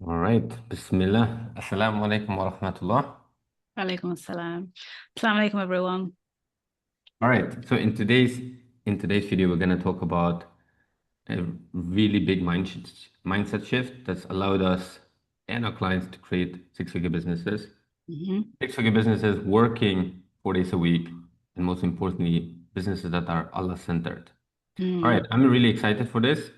All right. Bismillah. Assalamu alaikum wa rahmatullah. Alaikum assalam. Assalamu alaikum, everyone. All right. So in today's video, we're going to talk about a really big mindset shift that's allowed us and our clients to create six-figure businesses. Hmm. Six-figure businesses working 4 days a week, and most importantly, businesses that are Allah-centered. All right. Mm. I'm really excited for this.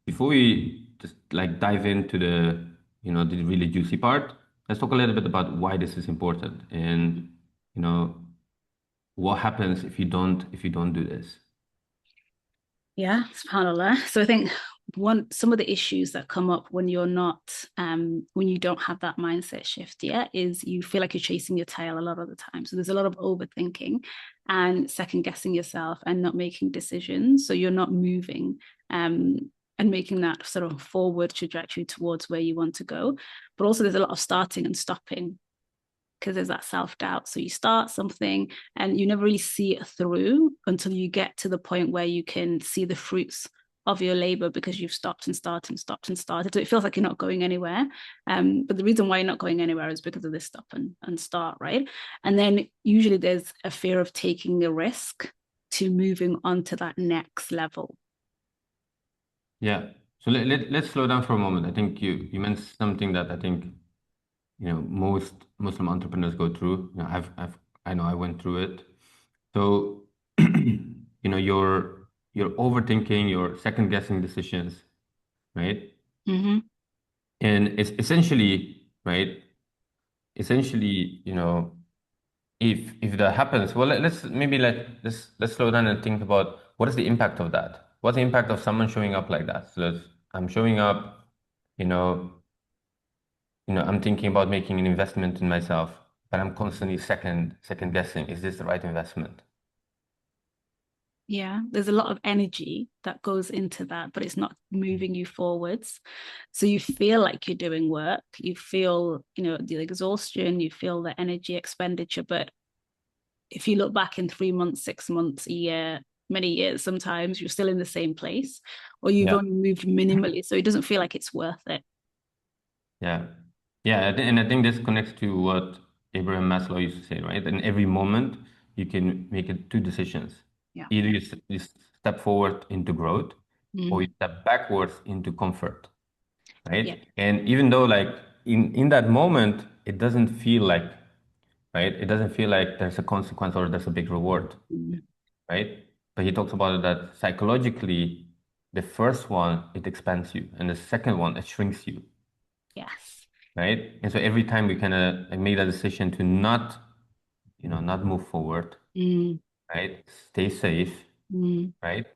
Before we just like dive into the really juicy part, let's talk a little bit about why this is important and, you know, what happens if you don't do this. Yeah, subhanAllah. So I think some of the issues that come up when you're not when you don't have that mindset shift yet is you feel like you're chasing your tail a lot of the time. So there's a lot of overthinking and second guessing yourself and not making decisions. So you're not moving um and making that sort of forward trajectory towards where you want to go. But also there's a lot of starting and stopping because there's that self-doubt. So you start something and you never really see it through until you get to the point where you can see the fruits of your labor because you've stopped and started and stopped and started. So it feels like you're not going anywhere. But the reason why you're not going anywhere is because of this stop and start, right? And then usually there's a fear of taking a risk to moving on to that next level. Yeah. So let's slow down for a moment. I think you mentioned something that I think, most Muslim entrepreneurs go through. I know I went through it. So, you're overthinking, you're second guessing decisions, right? Mm-hmm. And it's essentially, right? Essentially, if that happens, well, let's slow down and think about what is the impact of that? What's the impact of someone showing up like that? So I'm showing up, you know, I'm thinking about making an investment in myself, but I'm constantly second guessing, is this the right investment? Yeah, there's a lot of energy that goes into that, but it's not moving you forwards. So you feel like you're doing work, you feel, the exhaustion, you feel the energy expenditure. But if you look back in 3 months, 6 months, a year, many years, sometimes you're still in the same place or you've Yeah. only moved minimally. So it doesn't feel like it's worth it. Yeah. Yeah. And I think this connects to what Abraham Maslow used to say, right? In every moment, you can make it two decisions. Yeah. Either you step forward into growth or you Mm. step backwards into comfort, Yeah. right? And even though, like, in that moment, it doesn't feel like, right? It doesn't feel like there's a consequence or there's a big reward, Mm. right? But he talks about it that psychologically, the first one, it expands you, and the second one, it shrinks you, Yes. right? And so every time we kind of make that decision to not move forward, Mm. right? Stay safe, Mm. right?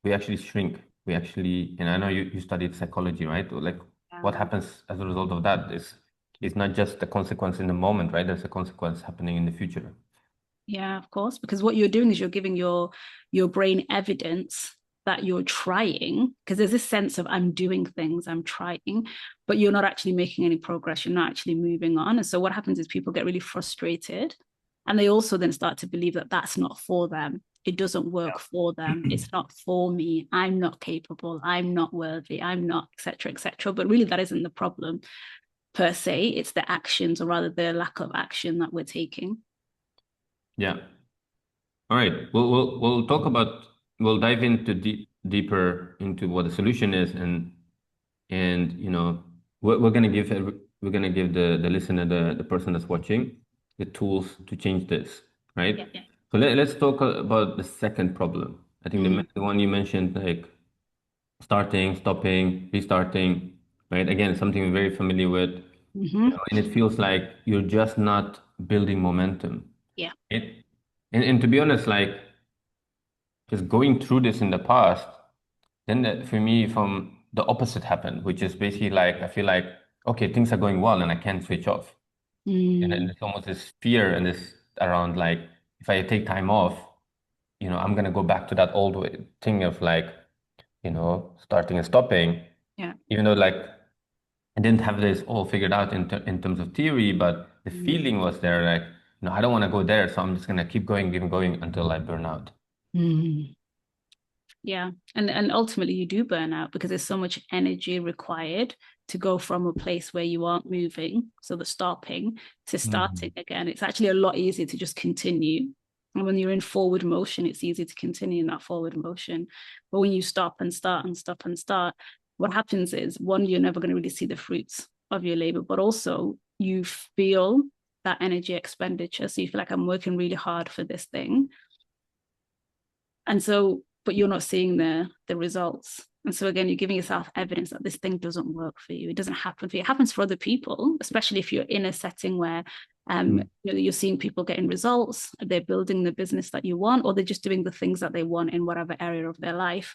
We actually shrink. We actually, and I know you studied psychology, right? Like what Yeah. happens as a result of that is it's not just the consequence in the moment, right? There's a consequence happening in the future. Yeah, of course, because what you're doing is you're giving your brain evidence that you're trying, because there's this sense of I'm doing things, I'm trying, but you're not actually making any progress, you're not actually moving on. And so what happens is people get really frustrated and they also then start to believe that that's not for them. It doesn't work for them. It's not for me. I'm not capable. I'm not worthy. I'm not, etc., etc. But really, that isn't the problem per se. It's the actions, or rather, the lack of action that we're taking. Yeah. All right. We'll dive into deeper into what the solution is, and we're gonna give the listener, the person that's watching, the tools to change this, Yeah. right? Yeah. So let's talk about the second problem. I think Mm. the one you mentioned, like starting, stopping, restarting, right? Again, something we're very familiar with, Mm-hmm. and it feels like you're just not building momentum. Yeah. It, and to be honest, like just going through this in the past, then for me, from the opposite happened, which is basically like I feel like okay, things are going well and I can't switch off, and then Mm. there's almost this fear and this around like if I take time off, I'm gonna go back to that old way thing of like starting and stopping, Yeah. even though like I didn't have this all figured out in terms of theory, but the Mm. feeling was there like I don't want to go there, so I'm just gonna keep going until I burn out. Mm. Yeah. And ultimately you do burn out because there's so much energy required to go from a place where you aren't moving, so the stopping, to starting Mhm. again. It's actually a lot easier to just continue. And when you're in forward motion, it's easy to continue in that forward motion. But when you stop and start and stop and start, what happens is, one, you're never going to really see the fruits of your labor, but also you feel that energy expenditure. So you feel like, I'm working really hard for this thing. And so, but you're not seeing the results. And so again, you're giving yourself evidence that this thing doesn't work for you. It doesn't happen for you. It happens for other people, especially if you're in a setting where Mm. you're seeing people getting results, they're building the business that you want, or they're just doing the things that they want in whatever area of their life.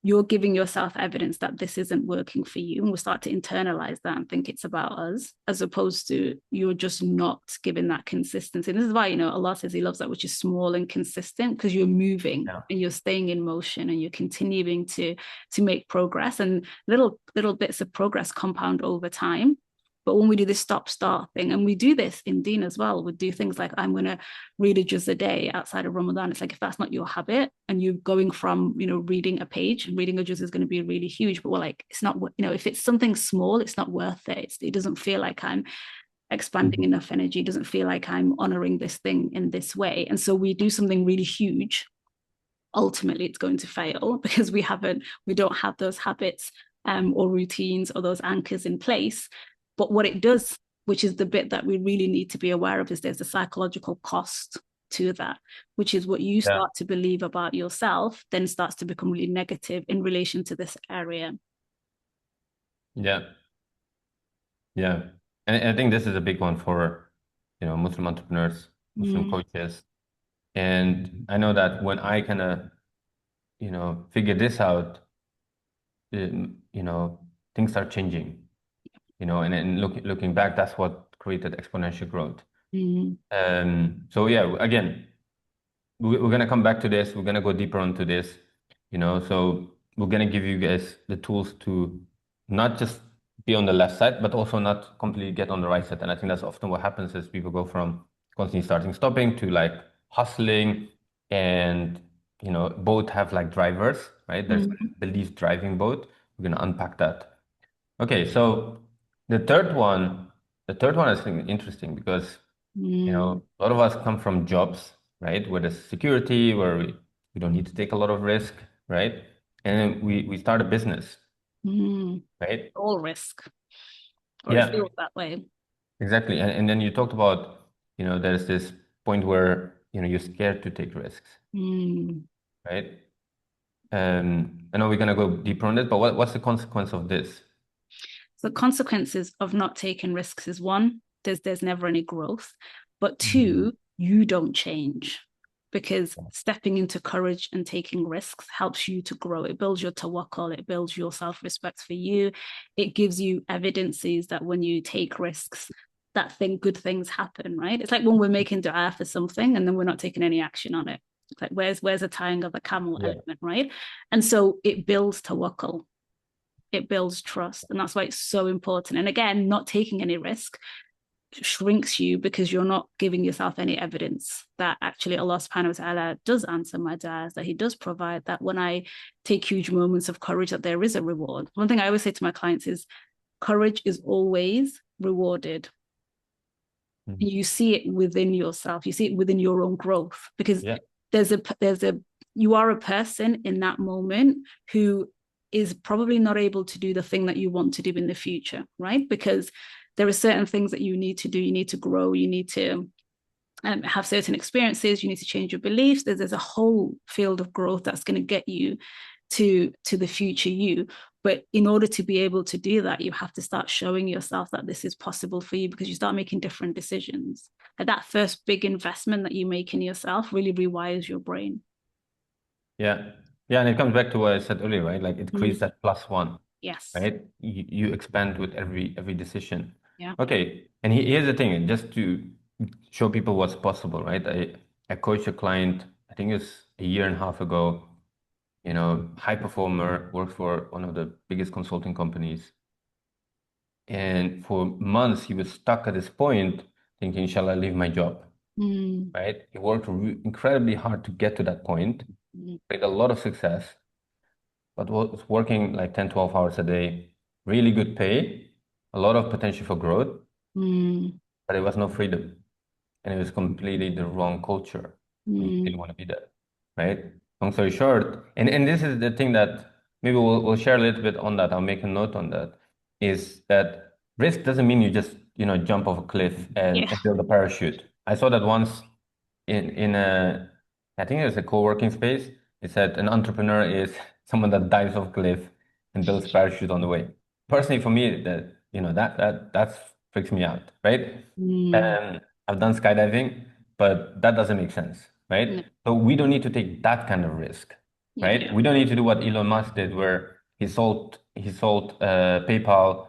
You're giving yourself evidence that this isn't working for you. And we'll start to internalize that and think it's about us, as opposed to you're just not giving that consistency. And this is why, Allah says He loves that which is small and consistent, because you're moving Yeah. and you're staying in motion and you're continuing to make progress. And little bits of progress compound over time. But when we do this stop start thing, and we do this in Deen as well, we do things like, I'm going to read a juz a day outside of Ramadan. It's like, if that's not your habit and you're going from, reading a page, reading a juz is going to be really huge. But we're like, it's not, if it's something small, it's not worth it. It doesn't feel like I'm expanding Mhm. enough energy. It doesn't feel like I'm honoring this thing in this way. And so we do something really huge. Ultimately, it's going to fail because we don't have those habits or routines or those anchors in place. But what it does, which is the bit that we really need to be aware of, is there's a psychological cost to that, which is what you Yeah. start to believe about yourself then starts to become really negative in relation to this area. Yeah. Yeah. And I think this is a big one for, Muslim entrepreneurs, Muslim Mm, coaches. And I know that when I kind of, figure this out, you know, things start changing, and looking back, that's what created exponential growth. mm, So yeah, again, we're gonna come back to this. We're gonna go deeper onto this, So we're gonna give you guys the tools to not just be on the left side, but also not completely get on the right side. And I think that's often what happens is people go from constantly starting, stopping to like hustling, and both have like drivers, right? There's mm, belief driving both. We're gonna unpack that. Okay, so the third one, the third one is interesting because mm, a lot of us come from jobs, right? Where there's security, where we don't need to take a lot of risk, right? And then we start a business, mm. right? All risk, or it Yeah, feels that way. exactly. And then you talked about, there's this point where, you're scared to take risks, Mm. right? I know we're gonna go deeper on this, but what's the consequence of this? So the consequences of not taking risks is, one, there's never any growth, but Mhm. two, you don't change, because stepping into courage and taking risks helps you to grow. It builds your tawakkul, it builds your self-respect for you. It gives you evidences that when you take risks, good things happen, right? It's like when we're making dua for something and then we're not taking any action on it. It's like, where's the tying of the camel Yeah, element, right? And so it builds tawakkul, it builds trust. And that's why it's so important. And again, not taking any risk shrinks you because you're not giving yourself any evidence that actually Allah subhanahu wa ta'ala does answer my du'as, that He does provide, that when I take huge moments of courage, that there is a reward. One thing I always say to my clients is, courage is always rewarded. Mhm. You see it within yourself, you see it within your own growth, because Yeah, there's a you are a person in that moment who is probably not able to do the thing that you want to do in the future, right? Because there are certain things that you need to do. You need to grow, you need to have certain experiences, you need to change your beliefs. There's a whole field of growth that's going to get you to the future you. But in order to be able to do that, you have to start showing yourself that this is possible for you, because you start making different decisions. And that first big investment that you make in yourself really rewires your brain. yeah, yeah. And it comes back to what I said earlier, right? Like it creates Mm, that plus one, yes. right? You expand with every decision. Yeah. Okay, and here's the thing, just to show people what's possible, right? I coached a client, I think it's a year and a half ago, high performer, works for one of the biggest consulting companies. And for months, he was stuck at this point thinking, shall I leave my job? Mm, Right? He worked incredibly hard to get to that point, mm, made a lot of success. but was working like 10, 12 hours a day, really good pay, a lot of potential for growth, Mm, but it was no freedom. And it was completely the wrong culture. We mm, didn't want to be there, right? Long story short, and this is the thing that maybe we'll share a little bit on that. I'll make a note on that. Is that risk doesn't mean you just jump off a cliff yeah. and build a parachute. I saw that once in a I think it was a co-working space. It said an entrepreneur is someone that dives off a cliff and builds a parachute on the way. Personally, for me, that that freaks me out, right? Mm, I've done skydiving, but that doesn't make sense, no, right? So we don't need to take that kind of risk, yeah. right? We don't need to do what Elon Musk did, where he sold PayPal,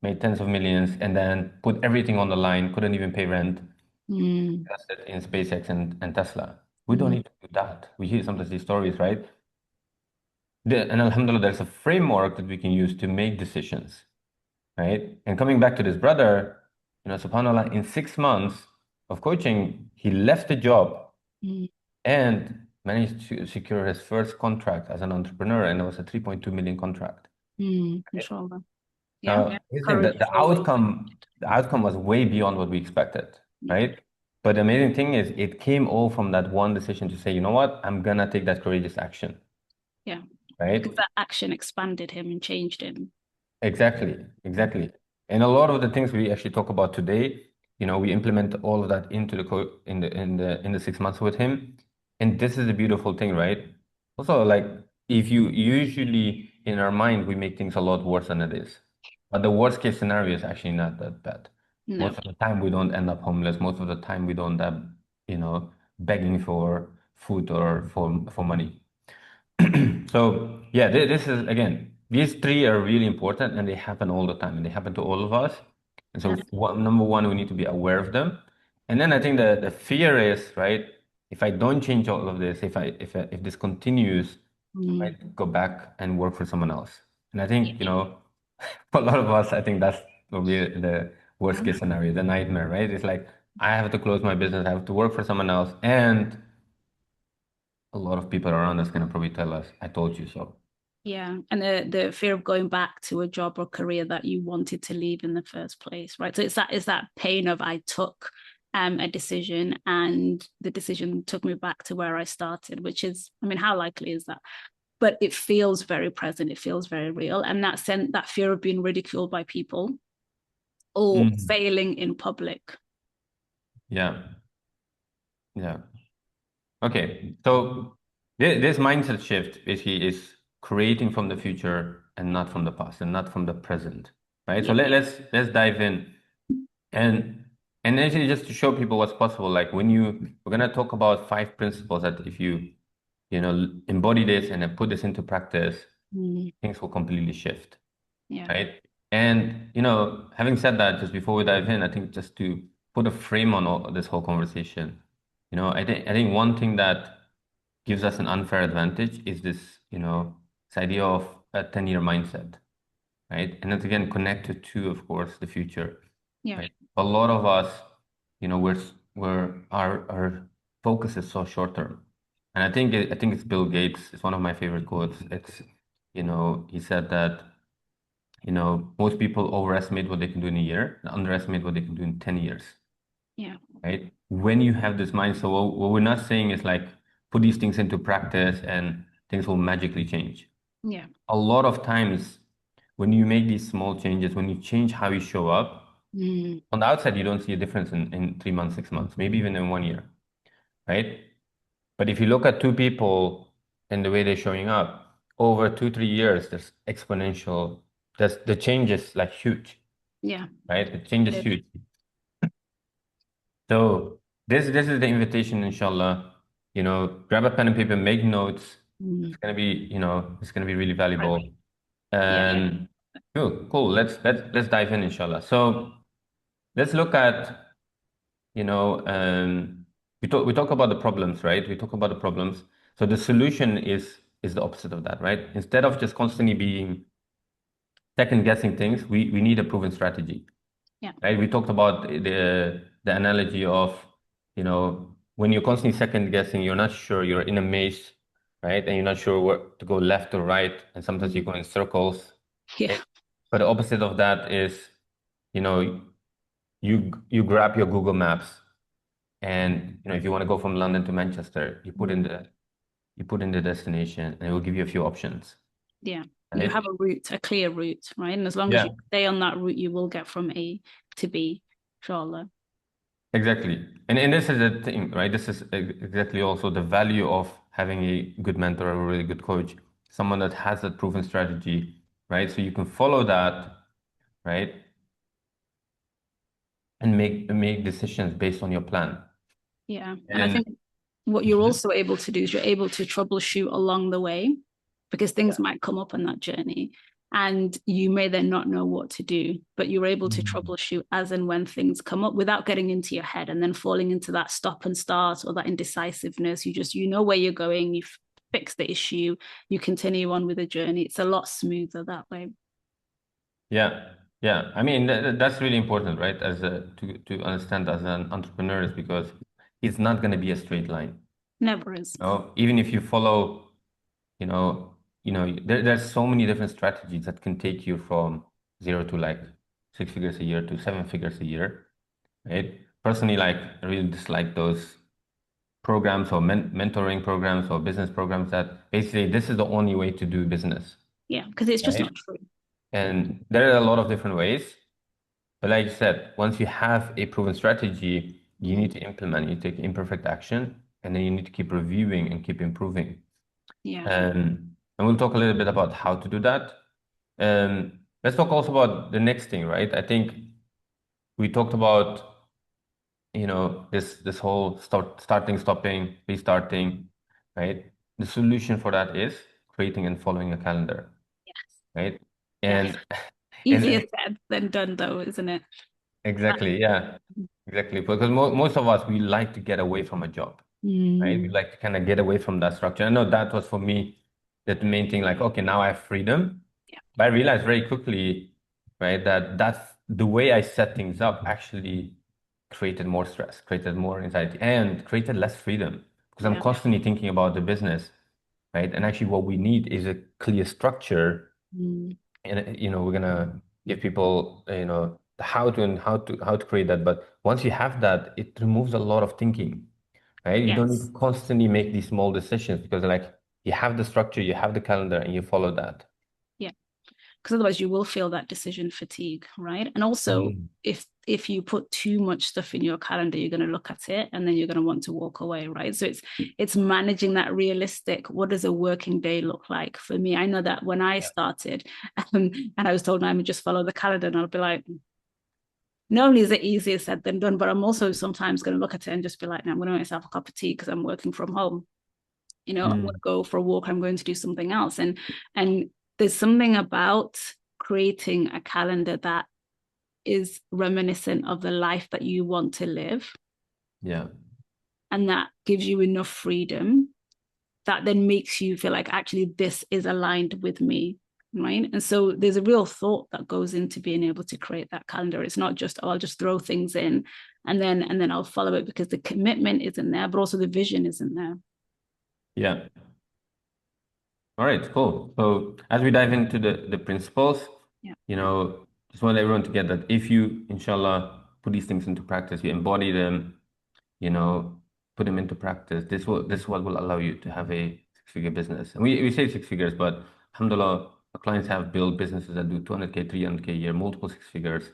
made tens of millions, and then put everything on the line, couldn't even pay rent, Mm, invested in SpaceX and Tesla. We don't mm, need to do that. We hear sometimes these stories, right? And Alhamdulillah, there's a framework that we can use to make decisions, right? And coming back to this brother, subhanAllah, in 6 months of coaching, he left the job mm, and managed to secure his first contract as an entrepreneur, and it was a 3.2 million contract. inshallah. Yeah. Now, here's the thing, Courage that is always needed. the outcome was way beyond what we expected, Yeah. right? But the amazing thing is it came all from that one decision to say, you know what, I'm gonna take that courageous action, Yeah. Because right? that action expanded him and changed him. Exactly, exactly. And a lot of the things we actually talk about today, we implement all of that into the co in the 6 months with him. And this is the beautiful thing, right? Also, like if you usually in our mind we make things a lot worse than it is. But the worst case scenario is actually not that bad. No. Most of the time we don't end up homeless. Most of the time we don't end up, begging for food or for money. So yeah, this is again, these three are really important and they happen all the time and they happen to all of us. And so Yeah. number one, we need to be aware of them. And then I think the fear is, right, if I don't change all of this, if this continues, I Mm, might go back and work for someone else. And I think, yeah. for a lot of us, I think that's will be the worst case scenario, the nightmare, right? It's like I have to close my business, I have to work for someone else, and a lot of people around us gonna probably tell us, "I told you so." Yeah. And the fear of going back to a job or career that you wanted to leave in the first place, right? So it's that pain of I took a decision and the decision took me back to where I started, which is, I mean, how likely is that? But it feels very present, it feels very real. And that fear of being ridiculed by people or Mhm. failing in public. Yeah, yeah. Okay, so this mindset shift basically is creating from the future and not from the past and not from the present, right? So Yeah. let's dive in and actually just to show people what's possible. Like we're gonna talk about 5 principles that if you embody this and then put this into practice, Mm, things will completely shift. yeah. Right? And having said that, just before we dive in, I think just to put a frame on this whole conversation, I think one thing that gives us an unfair advantage is this idea of a 10-year mindset, right? And that's again connected to, of course, the future, Yeah. right? A lot of us, we're our focus is so short term, and I think it's Bill Gates. It's one of my favorite quotes. He said that. Most people overestimate what they can do in a year and underestimate what they can do in 10 years, Yeah. right? When you have this mind, so what we're not saying is like put these things into practice and things will magically change. Yeah. A lot of times, when you make these small changes, when you change how you show up, Mm, on the outside, you don't see a difference in 3 months, 6 months, maybe even in one year, right? But if you look at two people and the way they're showing up, over 2, 3 years, there's exponential, the change is like huge, yeah. right? The change is huge. So this is the invitation, inshallah. Grab a pen and paper, make notes. Mm, It's gonna be really valuable. yeah. And cool, cool. Let's dive in, inshallah. So let's look at, we talk about the problems, right? We talk about the problems. So the solution is the opposite of that, right? Instead of just constantly being second guessing things, we need a proven strategy. Yeah. Right? We talked about the analogy of, when you're constantly second guessing, you're not sure, you're in a maze, right? And you're not sure where to go, left or right, and sometimes you go in circles. Yeah. Okay? But the opposite of that is, you know, you grab your Google Maps, and if you want to go from London to Manchester, you put in the destination, and it will give you a few options, Yeah. You have right? a route, a clear route, right? And as long as you Yeah, stay on that route, you will get from A to B, inshallah. exactly. And this is the thing, right? This is exactly also the value of having a good mentor, a really good coach, someone that has that proven strategy, right? So you can follow that, right? And make decisions based on your plan. Yeah. And I And think what you're also able to do is you're able to troubleshoot along the way because things might come up on that journey and you may then not know what to do, but you're able to Mhm. troubleshoot as and when things come up without getting into your head and then falling into that stop and start or that indecisiveness. You know where you're going, you've fixed the issue, you continue on with the journey. It's a lot smoother that way. Yeah, yeah. I mean, that's really important, right? To understand as an entrepreneur is because it's not going to be a straight line. Never is. Even if you follow, you know, there's so many different strategies that can take you from zero to like 6 figures a year to 7 figures a year, right? Personally, like I really dislike those programs or mentoring programs or business programs that basically this is the only way to do business, Yeah, because it's just not right? true. And there are a lot of different ways. But like you said, once you have a proven strategy, you Mm, need to implement, you take imperfect action, and then you need to keep reviewing and keep improving. yeah. And we'll talk a little bit about how to do that. Let's talk also about the next thing, right? I think we talked about, this whole starting, stopping, restarting, right? The solution for that is creating and following a calendar, Yes. right? Yes. And Easier and said than done, though, isn't it? exactly, yeah, exactly. Because most of us, we like to get away from a job, right? We Mm, like to kind of get away from that structure. I know that was for me the main thing, like, okay, now I have freedom. yeah. But I realized very quickly, right, that that's the way I set things up actually created more stress, created more anxiety, and created less freedom because I'm Yeah. constantly thinking about the business, right? And actually, what we need is a clear structure, Mm, and we're gonna give people, the how to and how to create that. But once you have that, it removes a lot of thinking, right? You don't need yes. to constantly make these small decisions because like you have the structure, you have the calendar, and you follow that. Yeah. Because otherwise you will feel that decision fatigue, right? And also Mm. if you put too much stuff in your calendar, you're going to look at it and then you're going to want to walk away, right? So it's managing that realistic. What does a working day look like for me? I know that when I Yeah. started, and I was told I'm just follow the calendar, and I'll be like, not only is it easier said than done, but I'm also sometimes going to look at it and just be like, no, I'm going to make myself a cup of tea because I'm working from home. I'm going to Mm. go for a walk. I'm going to do something else. And there's something about creating a calendar that is reminiscent of the life that you want to live, Yeah. and that gives you enough freedom that then makes you feel like actually this is aligned with me, right? And so there's a real thought that goes into being able to create that calendar. It's not just, oh, I'll just throw things in and then I'll follow it, because the commitment isn't there, but also the vision isn't there. Yeah. All right, cool. So as we dive into the principles, Yeah. just want everyone to get that if you, inshallah, put these things into practice, you embody them, you know, put them into practice, this is what will allow you to have a six-figure business. And we say six figures, but alhamdulillah, our clients have built businesses that do 200K, 300K a year, multiple six figures.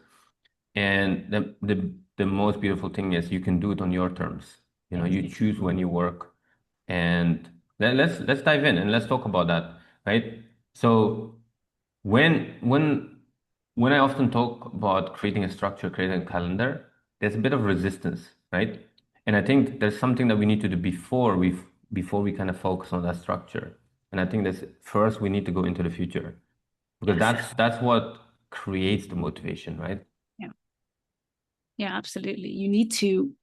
And the most beautiful thing is you can do it on your terms. You choose when you work. And let's dive in and let's talk about that, right? So when when when I often talk about creating a structure, creating a calendar, there's a bit of resistance, right? And I think there's something that we need to do before we kind of focus on that structure. And I think that's first we need to go into the future because Yes. that's what creates the motivation, right? Yeah. Yeah, absolutely. You need to,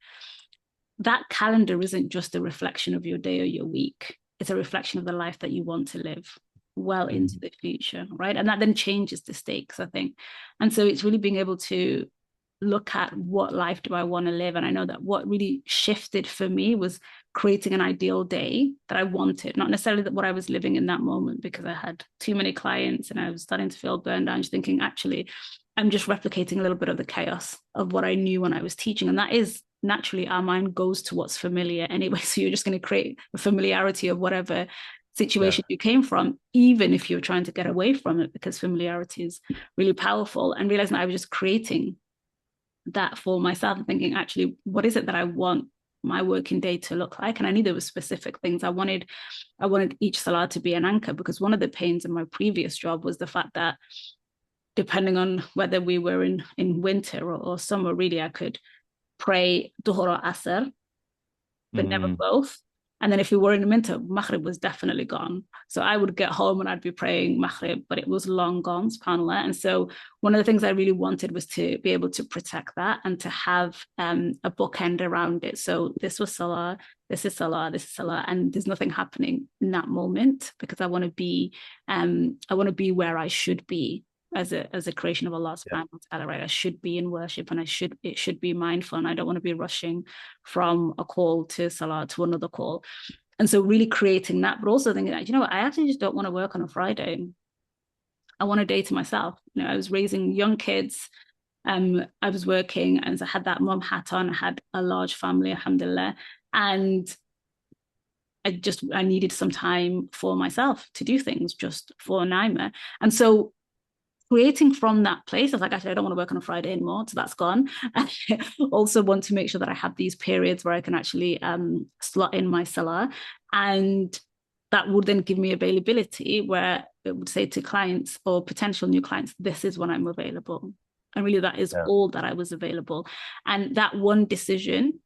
that calendar isn't just a reflection of your day or your week. It's a reflection of the life that you want to live well into Mhm. the future, right? And that then changes the stakes, I think. And so it's really being able to look at what life do I want to live. And I know that what really shifted for me was creating an ideal day that I wanted, not necessarily that what I was living in that moment, because I had too many clients and I was starting to feel burned out, just thinking, actually, I'm just replicating a little bit of the chaos of what I knew when I was teaching. And that is naturally our mind goes to what's familiar anyway. So you're just going to create a familiarity of whatever Yeah. situation you came from, even if you're trying to get away from it, because familiarity is really powerful. And realizing I was just creating that for myself and thinking, actually, what is it that I want my working day to look like? And I knew there were specific things. I wanted each salah to be an anchor, because one of the pains in my previous job was the fact that depending on whether we were in winter or summer, really, I could pray Duhur or Asr, but never Mm, both. And then if we were in the winter, Maghrib was definitely gone. So I would get home and I'd be praying Maghrib, but it was long gone, subhanAllah. And so one of the things I really wanted was to be able to protect that and to have a bookend around it. So this was Salah, this is Salah, this is Salah, and there's nothing happening in that moment, because I want to be where I should be as a creation of Allah yeah. subhanahu wa ta'ala, right? I should be in worship and it should be mindful, and I don't want to be rushing from a call to salah to another call. And so really creating that, but also thinking that, you know what, I actually just don't want to work on a Friday. I want a day to myself. You know, I was raising young kids. I was working, and so I had that mum hat on. I had a large family, alhamdulillah. And I needed some time for myself to do things just for Naima. And so creating from that place, I was like, actually, I don't want to work on a Friday anymore, so that's gone. I also want to make sure that I have these periods where I can actually slot in my salah, and that would then give me availability where it would say to clients or potential new clients, this is when I'm available. And really, that is Yeah. all that I was available. And that one decision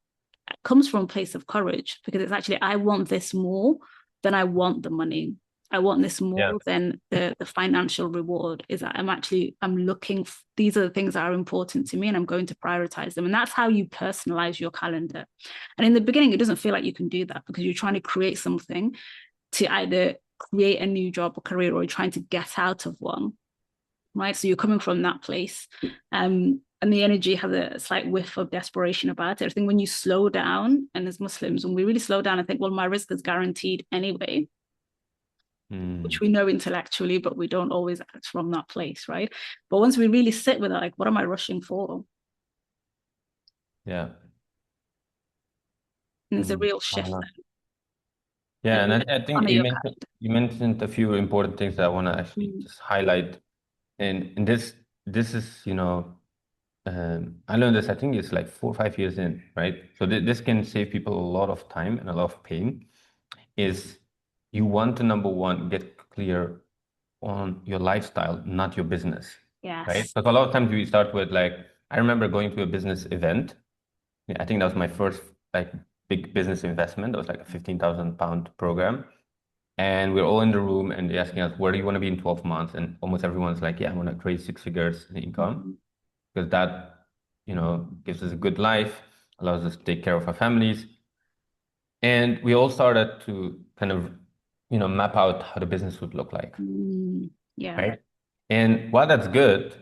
comes from a place of courage, because it's actually, I want this more than I want the money. I want this Yeah. more than the financial reward. Is that I'm looking, these are the things that are important to me, and I'm going to prioritize them. And that's how you personalize your calendar. And in the beginning, it doesn't feel like you can do that, because you're trying to create something to either create a new job or career, or you're trying to get out of one, right? So you're coming from that place. And the energy has a slight whiff of desperation about it. I think when you slow down, and as Muslims, when we really slow down and think, well, my risk is guaranteed anyway, which Mm, we know intellectually, but we don't always act from that place, right? But once we really sit with it, like, what am I rushing for? yeah. And there's a Mm, real shift then. yeah, And and really I think honor your calendar. you mentioned a few important things that I want to actually Mm, just highlight. And this is, I learned this, I think it's like 4 or 5 years in, right? So th this can save people a lot of time and a lot of pain. Is you want to, number one, get clear on your lifestyle, not your business, right? yes. Because a lot of times we start with like, I remember going to a business event. Yeah, I think that was my first like big business investment. That was like a 15,000 pound program. And we're all in the room and they're asking us, where do you want to be in 12 months? And almost everyone's like, yeah, I want to create 6 figures in income Mm, because that, gives us a good life, allows us to take care of our families. And we all started to kind of, map out how the business would look like, yeah. right? And while that's good,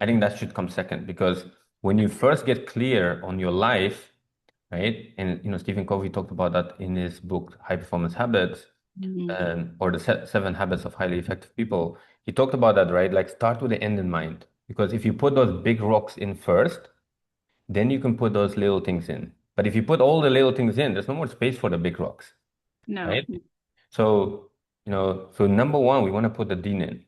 I think that should come second because when you first get clear on your life, right? And Stephen Covey talked about that in his book High Performance Habits, Mm, or the 7 habits of highly effective people. He talked about that, right? Like start with the end in mind. Because if you put those big rocks in first, then you can put those little things in. But if you put all the little things in, there's no more space for the big rocks, no. right? So, so number one, we want to put the Deen in,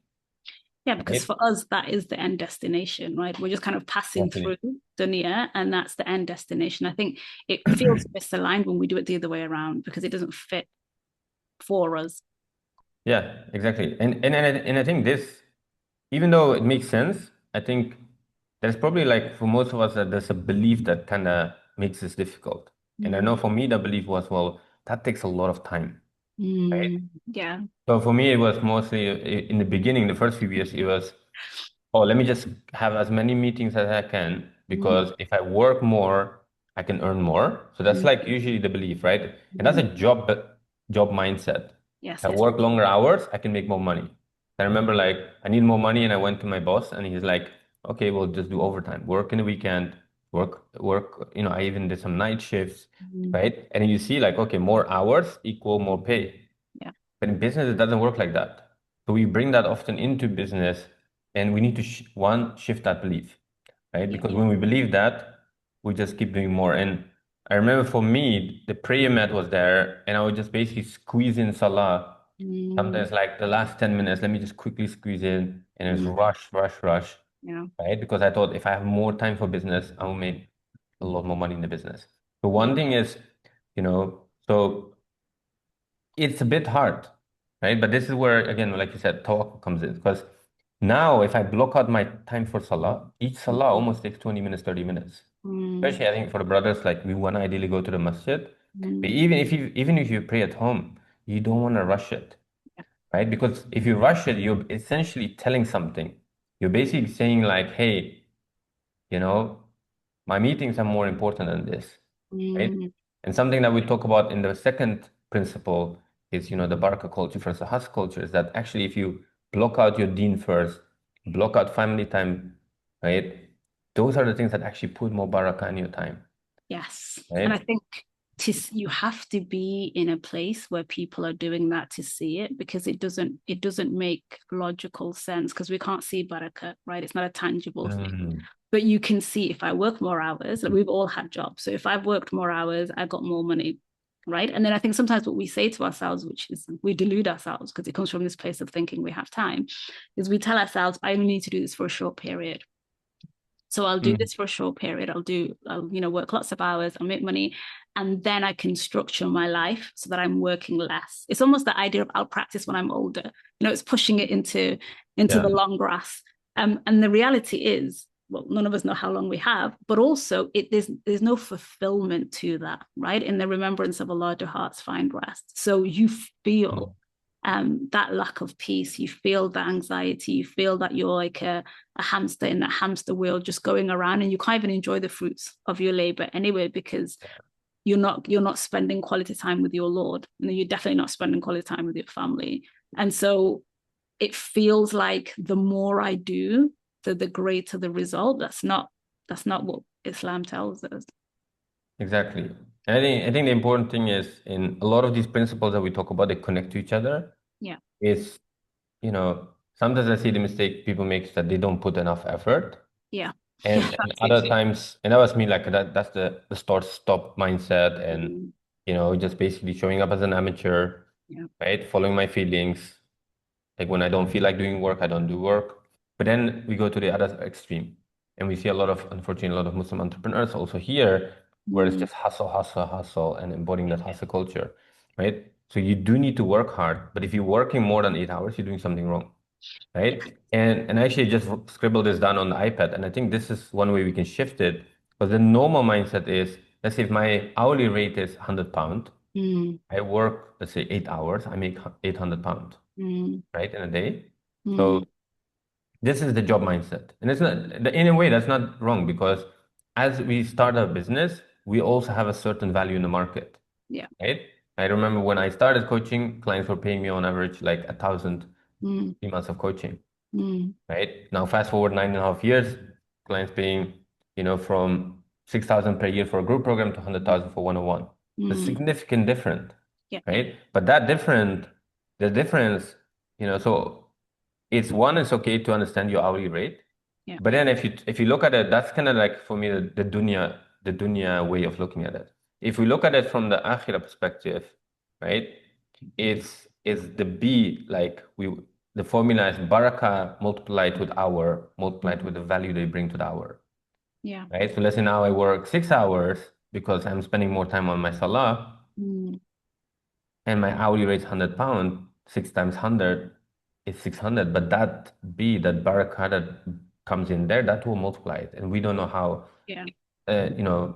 Yeah, because right? for us, that is the end destination, right? We're just kind of passing through Definitely. dunya, and that's the end destination. I think it feels misaligned when we do it the other way around, because it doesn't fit for us. Yeah, exactly. And I think this, even though it makes sense, I think there's probably like for most of us that there's a belief that kind of makes this difficult. And I know Mm, for me, the belief was, well, that takes a lot of time, right? yeah. So for me, it was mostly in the beginning, the first few years, it was, oh, let me just have as many meetings as I can Mm, because if I work more, I can earn more. So that's mm, like usually the belief, right? And that's mm. a job mindset. Yes, If I yes. work longer hours, I can make more money. I remember like I need more money and I went to my boss and he's like, Okay, we'll just do overtime, work in the weekend, work, I even did some night shifts, Mm, right? And you see like, okay, more hours equal more pay. yeah, But in business, it doesn't work like that. So we bring that often into business and we need to, one, shift that belief, right? yeah. Because when we believe that, we just keep doing more. And I remember for me, the prayer mat was there and I would just basically squeeze in Salah. Mm, Sometimes like the last 10 minutes, let me just quickly squeeze in and it's mm, rush, rush, rush, yeah, right? Because I thought if I have more time for business, I will make a lot more money in the business. So yeah. one thing is, so it's a bit hard, right? But this is where, again, like you said, talk comes in. Because now, if I block out my time for Salah, each Salah almost takes 20 minutes, 30 minutes. Mm, Especially, I think for the brothers, like we want to ideally go to the masjid. But mm, even if you pray at home, you don't want to rush it, right? Because if you rush it, you're essentially telling something. You're basically saying like, hey, you know, my meetings are more important than this, right? mm, And something that we talk about in the second principle is, the Barakah culture versus the Has culture is that actually if you block out your deen first, block out family time, right? Those are the things that actually put more barakah in your time, yes. And I right? think you have to be in a place where people are doing that to see it, because it doesn't make logical sense, because we can't see barakah, right? It's not a tangible thing. Mm, But you can see, if I work more hours, like we've all had jobs. So if I've worked more hours, I got more money, right? And then I think sometimes what we say to ourselves, which is we delude ourselves because it comes from this place of thinking we have time, is we tell ourselves, I only need to do this for a short period. So I'll do mm, this for a short period. I'll work lots of hours, I'll make money, and then I can structure my life so that I'm working less. It's almost the idea of I'll practice when I'm older. It's pushing it into yeah, the long grass. And the reality is, well, none of us know how long we have, but also there's no fulfillment to that, right? In the remembrance of Allah, do hearts find rest. So you mm, feel that lack of peace, you feel the anxiety, you feel that you're like a hamster in that hamster wheel just going around, and you can't even enjoy the fruits of your labor anyway, because you're not spending quality time with your Lord, and you're definitely not spending quality time with your family. And so it feels like the more I do, the greater the result. That's not what Islam tells us. exactly. And I think the important thing is in a lot of these principles that we talk about, they connect to each other. Yeah. Is, sometimes I see the mistake people make is that they don't put enough effort. Yeah. Yeah, And that's it. other times, and that was me, like that's the start stop mindset, and Mm, just basically showing up as an amateur, yeah. right? Following my feelings. Like when I don't feel like doing work, I don't do work. But then we go to the other extreme, and we see unfortunately, a lot of Muslim entrepreneurs also here, where it's Mm, just hustle, hustle, hustle, and embodying that hustle culture, right? So you do need to work hard, but if you're working more than 8 hours, you're doing something wrong, yeah. right? And I actually just scribbled this down on the iPad, and I think this is one way we can shift it. But the normal mindset is, let's say if my hourly rate is £100, Mm, I work, let's say 8 hours, I make £800, mm, right, in a day. mm, So this is the job mindset. And it's not, in a way, that's not wrong because as we start a business, we also have a certain value in the market, yeah. right? I remember when I started coaching, clients were paying me on average like 1,000 Mm, 3 months of coaching, mm, right? Now, fast forward 9.5 years, clients paying, from 6,000 per year for a group program to 100,000 for one-on-one. A mm, significant difference, yeah. right? But the difference, so it's okay to understand your hourly rate, Yeah. but then if you look at it, that's kind of like for me the dunya way of looking at it. If we look at it from the akhirah perspective, right? It's the B like the formula is barakah multiplied with hour, multiplied with the value they bring to the hour, Yeah. right? So let's say now I work 6 hours because I'm spending more time on my salah, Mm, and my hourly rate is £100, 6 times 100 is 600. But that barakah that comes in there, that will multiply it. And we don't know how, yeah.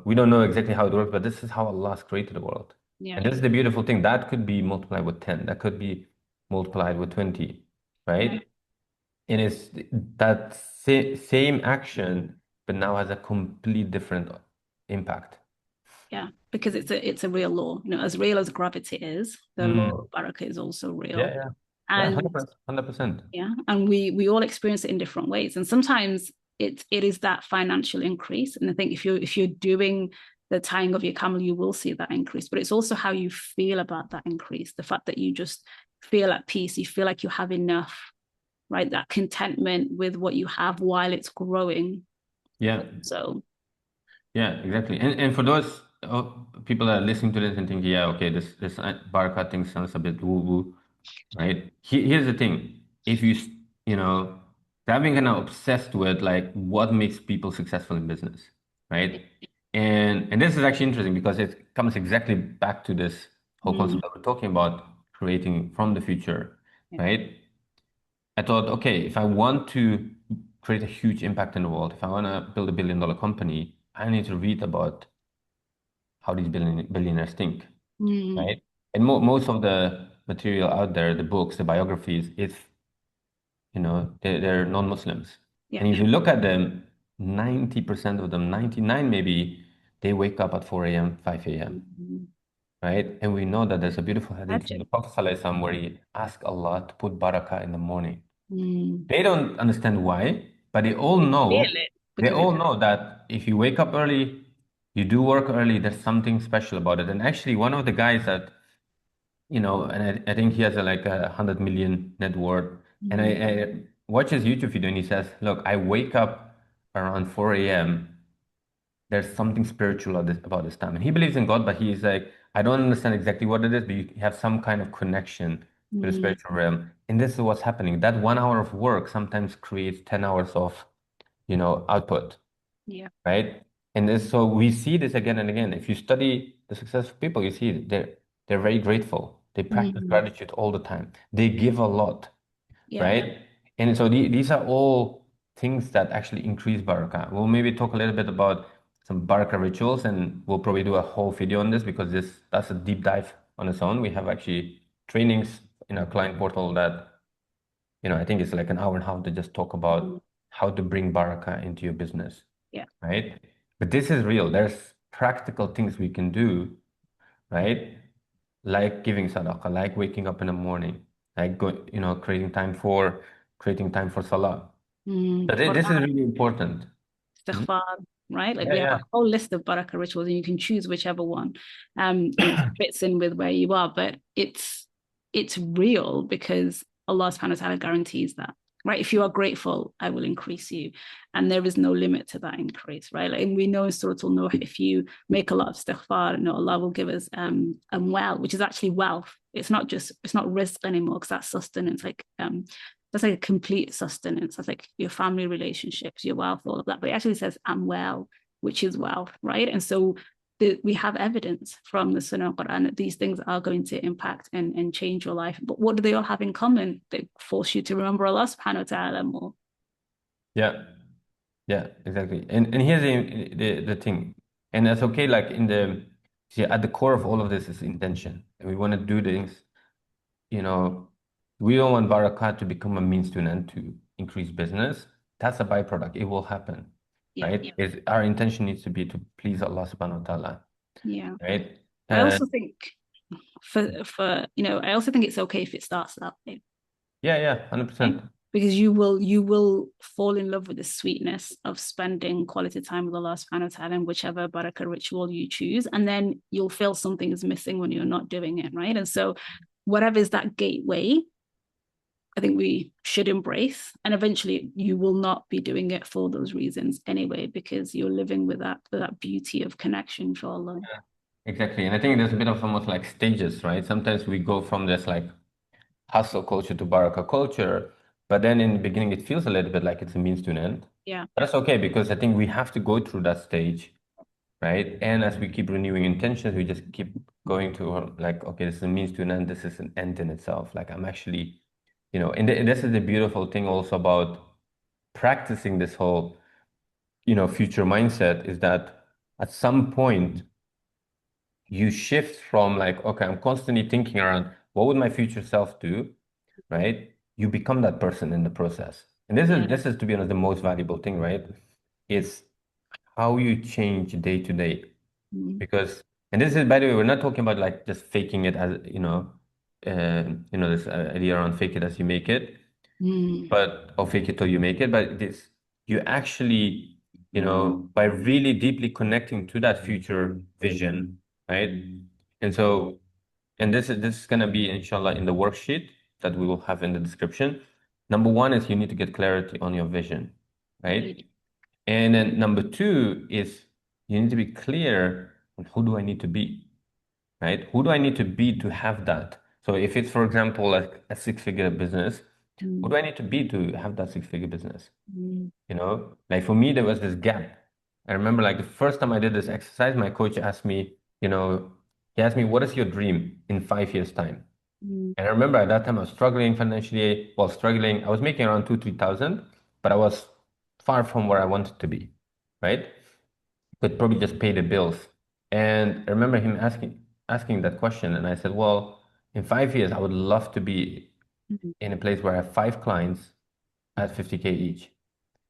we don't know exactly how it works, but this is how Allah has created the world. Yeah. And this is the beautiful thing. That could be multiplied with 10, that could be multiplied with 20, Yeah. right? And it's that same action, but now has a complete different impact. Yeah. Because it's a real law. As real as gravity is, the law Mm. of Barakah is also Yeah, real. yeah. Yeah, And 100%. 100%. yeah, and we all experience it in different ways. And sometimes it is that financial increase. And I think if you're doing the tying of your camel, you will see that increase. But it's also how you feel about that increase. The fact that you just feel at peace, you feel like you have enough, right? That contentment with what you have while it's growing. Yeah. So Yeah, exactly. And for those people that are listening to this and think, yeah, okay, this Barakah thing sounds a bit woo woo, right? Here's the thing: if you know, having kind of obsessed with like what makes people successful in business, right? And this is actually interesting because it comes exactly back to this whole mm, concept that we're talking about creating from the future, yeah. right? I thought, okay, if I want to create a huge impact in the world, if I want to build a $1 billion company, I need to read about how these billionaires think, Mm, right? And most of the material out there, the books, the biographies, it's, they're non-Muslims. yeah. And if you look at them, 90% of them, 99 maybe, they wake up at 4 a.m., 5 a.m., Mm, right? And we know that there's a beautiful hadith from tragic. the Prophet ﷺ where he asked Allah to put barakah in the morning. Mm. They don't understand why, but They feel it they because all it's know that if you wake up early, you do work early, there's something special about it. And actually, one of the guys that, and I think he has like 100 million net worth. And mm, I watch his YouTube video and he says, look, I wake up around 4 a.m. There's something spiritual about this time. And he believes in God, but he's like, I don't understand exactly what it is, but you have some kind of connection with the mm, spiritual realm. And this is what's happening. That 1 hour of work sometimes creates 10 hours of, output, yeah. right? And so we see this again and again. If you study the successful people, you see they're very grateful. They practice Mm, gratitude all the time. They give a lot, yeah. right? And so these are all things that actually increase barakah. We'll maybe talk a little bit about some barakah rituals, and we'll probably do a whole video on this because that's a deep dive on its own. We have actually trainings in our client portal that, I think it's like an hour and a half to just talk Mm, about how to bring barakah into your business, yeah. right? But this is real. There's practical things we can do, right? Like giving sadaqah, like waking up in the morning, like creating time for salah. Mm, So this is really important. Hmm? istighfar, right? Like Yeah, we have a yeah, whole list of barakah rituals, and you can choose whichever one fits in with where you are. But it's real because Allah subhanahu wa ta'ala guarantees that. Right. If you are grateful, I will increase you. And there is no limit to that increase, right? Like, and we know in Surah Al-Nur, if you make a lot of istighfar, Allah will give us which is actually wealth. It's not risk anymore because that's sustenance. That's like a complete sustenance. That's like your family relationships, your wealth, all of that. But it actually says, I'm well, which is wealth, right? And so we have evidence from the Sunnah Quran that these things are going to impact and change your life. But what do they all have in common? They force you to remember Allah subhanahu wa ta'ala more. yeah, yeah, exactly. And here's the thing, and that's okay. Like see, at the core of all of this is intention, and we want to do things. You know, we don't want barakah to become a means to an end to increase business. That's a byproduct. It will happen, Yeah, right? Our intention needs to be to please Allah subhanahu wa ta'ala, yeah. right? I Uh, also think I also think it's okay if it starts that way. yeah, yeah, Okay? 100%. Because you will fall in love with the sweetness of spending quality time with Allah subhanahu wa ta'ala in whichever barakah ritual you choose. And then you'll feel something is missing when you're not doing it, right? And so whatever is that gateway, I think we should embrace. And eventually you will not be doing it for those reasons anyway, because you're living with that beauty of connection for Allah. Exactly. And I think there's a bit of almost like stages, right? Sometimes we go from this like hustle culture to barakah culture, but then in the beginning it feels a little bit like it's a means to an end. Yeah. That's okay because I think we have to go through that stage, right? And as we keep renewing intentions, we just keep going to like, okay, this is a means to an end. This is an end in itself. Like I'm actually, and this is the beautiful thing also about practicing this whole, future mindset is that at some point you shift from like, okay, I'm constantly thinking around what would my future self do, right? You become that person in the process. And Yeah. this is to be honest the most valuable thing, right? It's how you change day to day. Mm. Because, and this is, by the way, we're not talking about like just faking it as, this idea around fake it as you make it, Mm. but, or fake it till you make it, but this, you actually, by really deeply connecting to that future vision, right? And so, and this is gonna be inshallah in the worksheet that we will have in the description. Number one is you need to get clarity on your vision, Yeah. right? And then number two is you need to be clear on who do I need to be, right? Who do I need to be to have that? So if it's, for example, like a six-figure business, who Mm, do I need to be to have that six-figure business? mm, Like for me, there was this gap. I remember like the first time I did this exercise, my coach asked me, he asked me, what is your dream in 5 years' time? mm, And I remember at that time I was struggling financially. Well, struggling. I was making around 3,000, but I was far from where I wanted to be, right? Could probably just pay the bills. And I remember him asking that question, and I said, well, in 5 years, I would love to be mm. in a place where I have five clients at 50K each.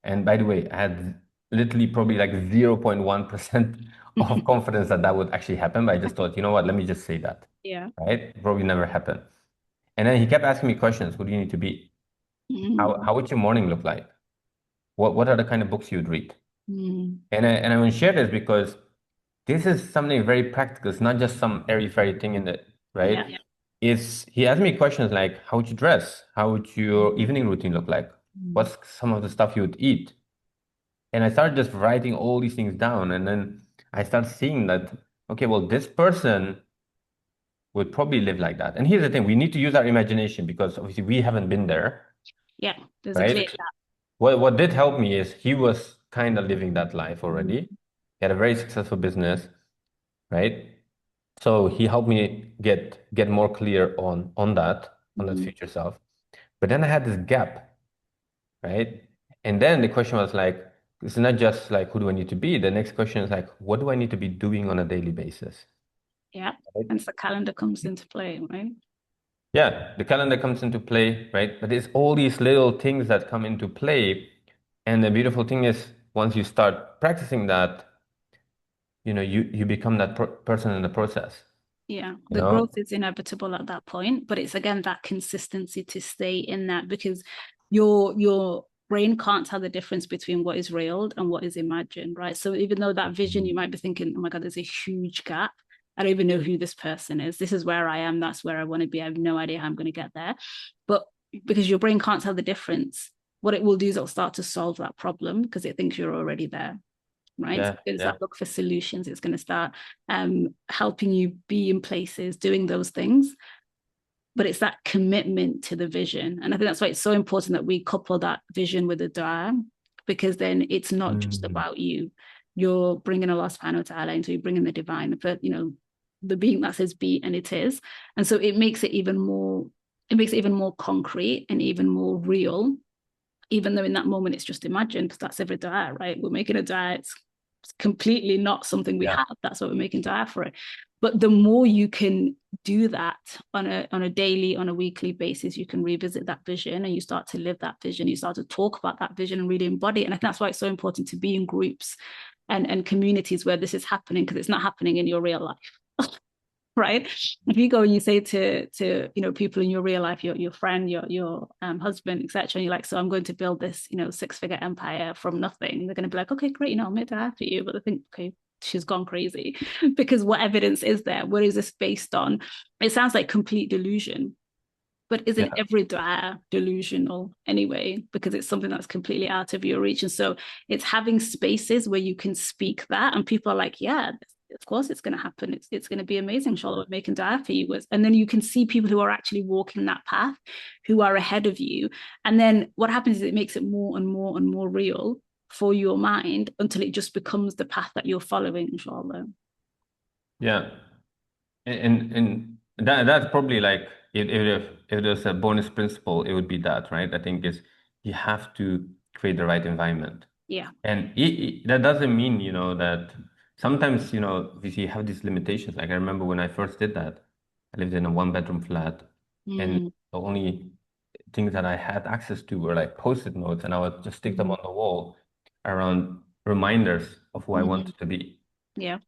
And by the way, I had literally probably like 0.1% of confidence that that would actually happen. But I just thought, you know what, let me just say that, Yeah. right? Probably never happen. And then he kept asking me questions. Who do you need to be? Mm, How would your morning look like? What are the kind of books you'd read? mm. And I want to share this because this is something very practical. It's not just some airy-fairy thing in it, Yeah. right? It's he asked me questions like, how would you dress? How would your evening routine look like? Mm, What's some of the stuff you would eat? And I started just writing all these things down. And then I started seeing that, okay, well, this person would probably live like that. And here's the thing, we need to use our imagination because obviously we haven't been there, yeah. There's a clear right? What did help me is he was kind of living that life gap. already. He had a very successful business, right? So he helped me get more clear on that Mm, future self. But then I had this gap, right? And then the question was like, it's not just like who do I need to be? The next question is like, what do I need to be doing on a daily basis? yeah. Right? Hence the calendar comes into play, right? Yeah, the calendar comes into play, right? But it's all these little things that come into play. And the beautiful thing is once you start practicing that, you become that person in the process, Yeah, you the know? growth is inevitable at that point, but it's again that consistency to stay in that because your brain can't tell the difference between what is real and what is imagined, right? So even though that vision, you might be thinking, oh my God, there's a huge gap. I don't even know who this person is. This is where I am. That's where I want to be. I have no idea how I'm going to get there. But because your brain can't tell the difference, what it will do is it'll start to solve that problem because it thinks you're already there, right? So Yeah, it's going to yeah, start look for solutions. It's going to start helping you be in places, doing those things. But it's that commitment to the vision. And I think that's why it's so important that we couple that vision with the dua, because then it's not just mm, about you. You're bringing Allah subhanahu wa ta'ala into, you're bringing the divine, but the being that says be, and it is. And so it makes it even more concrete and even more real, even though in that moment it's just imagined, because that's every dua, right? We're making a dua, it's completely not something we yeah, have. That's what we're making dua for it. But the more you can do that on a daily, on a weekly basis, you can revisit that vision and you start to live that vision. You start to talk about that vision and really embody it. And I think that's why it's so important to be in groups and communities where this is happening, because it's not happening in your real life. Right? If you go and you say to people in your real life, your friend, your husband, etc., and you're like, so I'm going to build this six-figure empire from nothing, they're going to be like, okay, great, I'll make that happen for you, but they think, okay, she's gone crazy because what evidence is there? What is this based on? It sounds like complete delusion, but isn't yeah, every dua delusional anyway? Because it's something that's completely out of your reach. And so it's having spaces where you can speak that, and people are like, yeah, of course it's going to happen. It's going to be amazing. Inshallah, we're making dua for you. And then you can see people who are actually walking that path, who are ahead of you. And then what happens is it makes it more and more and more real for your mind until it just becomes the path that you're following, inshallah. yeah. And that's probably like if there's a bonus principle, it would be that, right? I think is you have to create the right environment. Yeah. And that doesn't mean, that sometimes, you have these limitations. Like I remember when I first did that, I lived in a one-bedroom flat, and Mm, the only things that I had access to were like post-it notes, and I would just stick them mm, on the wall around reminders of who I mm. wanted to be. Yeah.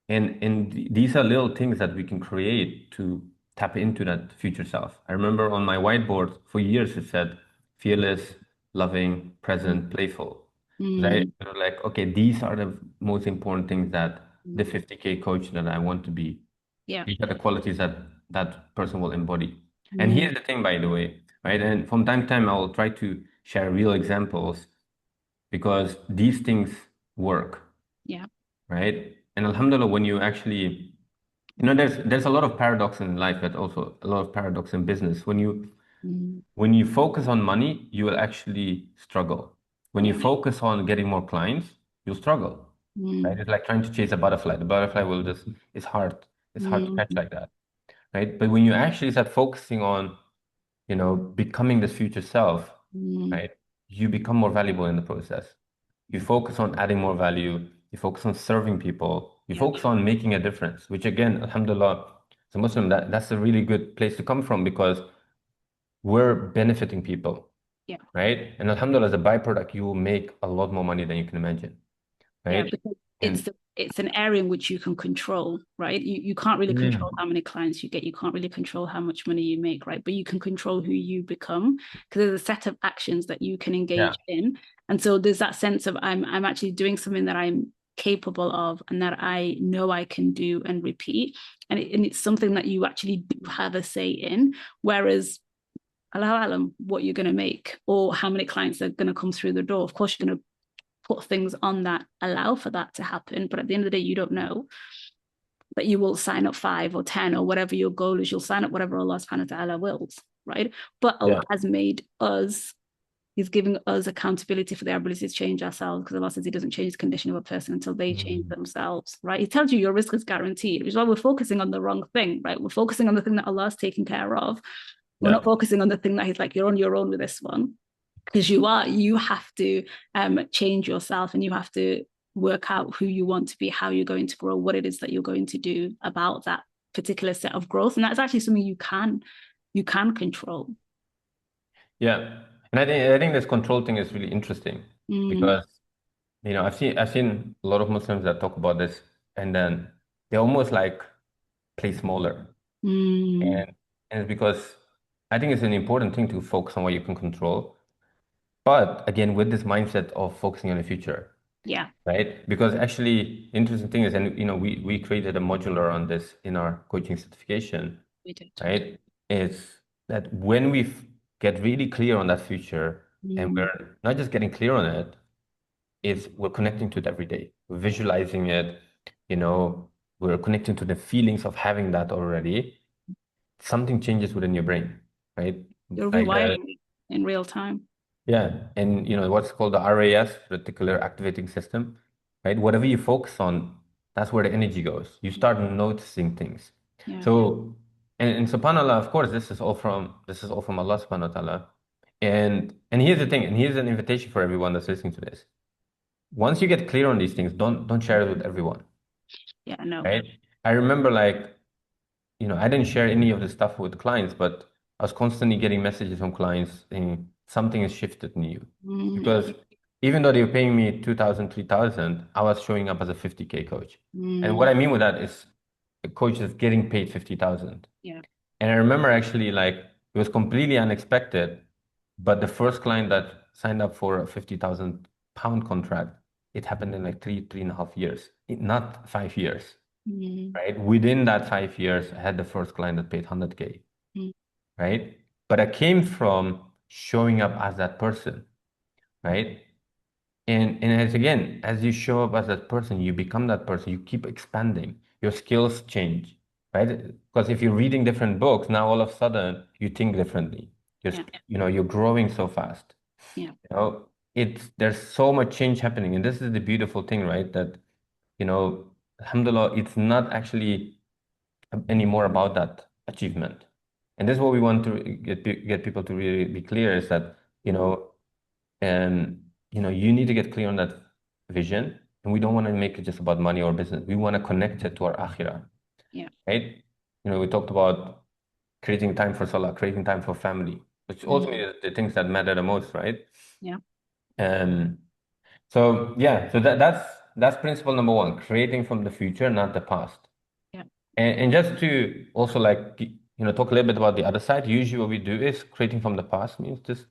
And these are little things that we can create to tap into that future self. I remember on my whiteboard for years it said fearless, loving, present, playful. Because Mm, like, okay, these are the most important things that the mm, 50K coach that I want to be. yeah. These are the qualities that that person will embody. And Mm, here's the thing, by the way, right? And from time to time, I will try to share real examples because these things work, yeah. right? And alhamdulillah, when you actually, there's a lot of paradox in life, but also a lot of paradox in business. Mm, When you focus on money, you will actually struggle. When you yeah. focus on getting more clients, you'll struggle, right? Mm, It's like trying to chase a butterfly. The butterfly will just, it's hard. It's hard to catch mm, like that, right? But when you actually start focusing on, becoming this future self, mm, right? You become more valuable in the process. You focus on adding more value. You focus on serving people. You yeah. focus on making a difference, which again, alhamdulillah, as a Muslim, that's a really good place to come from because we're benefiting people, Yeah. right? And alhamdulillah, as a byproduct, you will make a lot more money than you can imagine, Yeah, right? because And it's an area in which you can control, right? You can't really control Mm. how many clients you get. You can't really control how much money you make, right? But you can control who you become because there's a set of actions that you can Yeah, engage in. And so there's that sense of I'm actually doing something that I'm capable of and that I know I can do and repeat. And it's something that you actually do have a say in. Whereas Allahu Alam, what you're going to make or how many clients are going to come through the door. Of course, you're going to put things on that allow for that to happen. But at the end of the day, you don't know. But you will sign up 5 or 10 or whatever your goal is. You'll sign up whatever Allah subhanahu wa ta'ala wills, right? But Allah yeah, has made us, He's giving us accountability for the ability to change ourselves because Allah says He doesn't change the condition of a person until they change Mm. themselves, right? He tells you your risk is guaranteed, which is why we're focusing on the wrong thing, right? We're focusing on the thing that Allah's taking care of. We're not Yeah, focusing on the thing that He's like, you're on your own with this one because you have to change yourself and you have to work out who you want to be, how you're going to grow, what it is that you're going to do about that particular set of growth, and that's actually something you can control. yeah. And I think this control thing is really interesting Mm, because I've seen a lot of Muslims that talk about this and then they almost like play smaller. mm, And and it's because I think it's an important thing to focus on what you can control. But again, with this mindset of focusing on the future, yeah, right? Because actually, interesting thing is, and we created a modular on this in our coaching certification, we did. right? Is that when we get really clear on that future, and Mm, we're not just getting clear on it, is we're connecting to it every day. We're visualizing it, you know, we're connecting to the feelings of having that already. Something changes within your brain, right? you're Like the rewiring in real time. Yeah, and what's called the RAS, reticular activating system, right? Whatever you focus on, that's where the energy goes. You start noticing things. Yeah. So, and subhanAllah, of course, this is all from Allah subhanahu wa ta'ala. And here's the thing, and here's an invitation for everyone that's listening to this. Once you get clear on these things, don't share it with everyone, Yeah, no. right? I remember like I didn't share any of the stuff with clients, but I was constantly getting messages from clients saying something has shifted in you. Mm, Because even though they were paying me 2,000, 3,000, I was showing up as a 50K coach. And what mm, I mean with that is a coach is getting paid 50,000. yeah. And I remember actually like it was completely unexpected, but the first client that signed up for a 50,000 pound contract, it happened in like 3.5 years, not 5 years, Mm, right? Within that 5 years, I had the first client that paid 100K, mm, right? But I came from showing up as that person, right? And as again, as you show up as that person, you become that person, you keep expanding, your skills change, right? Because if you're reading different books, now all of a sudden you think differently. yeah. You're growing so fast. Yeah. There's so much change happening. And this is the beautiful thing, right? That, alhamdulillah, it's not actually anymore about that achievement. And this is what we want to get people to really be clear is that, you need to get clear on that vision. And we don't want to make it just about money or business. We want to connect it to our akhirah, Yeah. right? We talked about creating time for salah, creating time for family, which ultimately Mm, is the things that matter the most, right? yeah. Um, so yeah, so that's principle number one, creating from the future, not the past. Yeah. And just to also like talk a little bit about the other side. Usually what we do is creating from the past means just,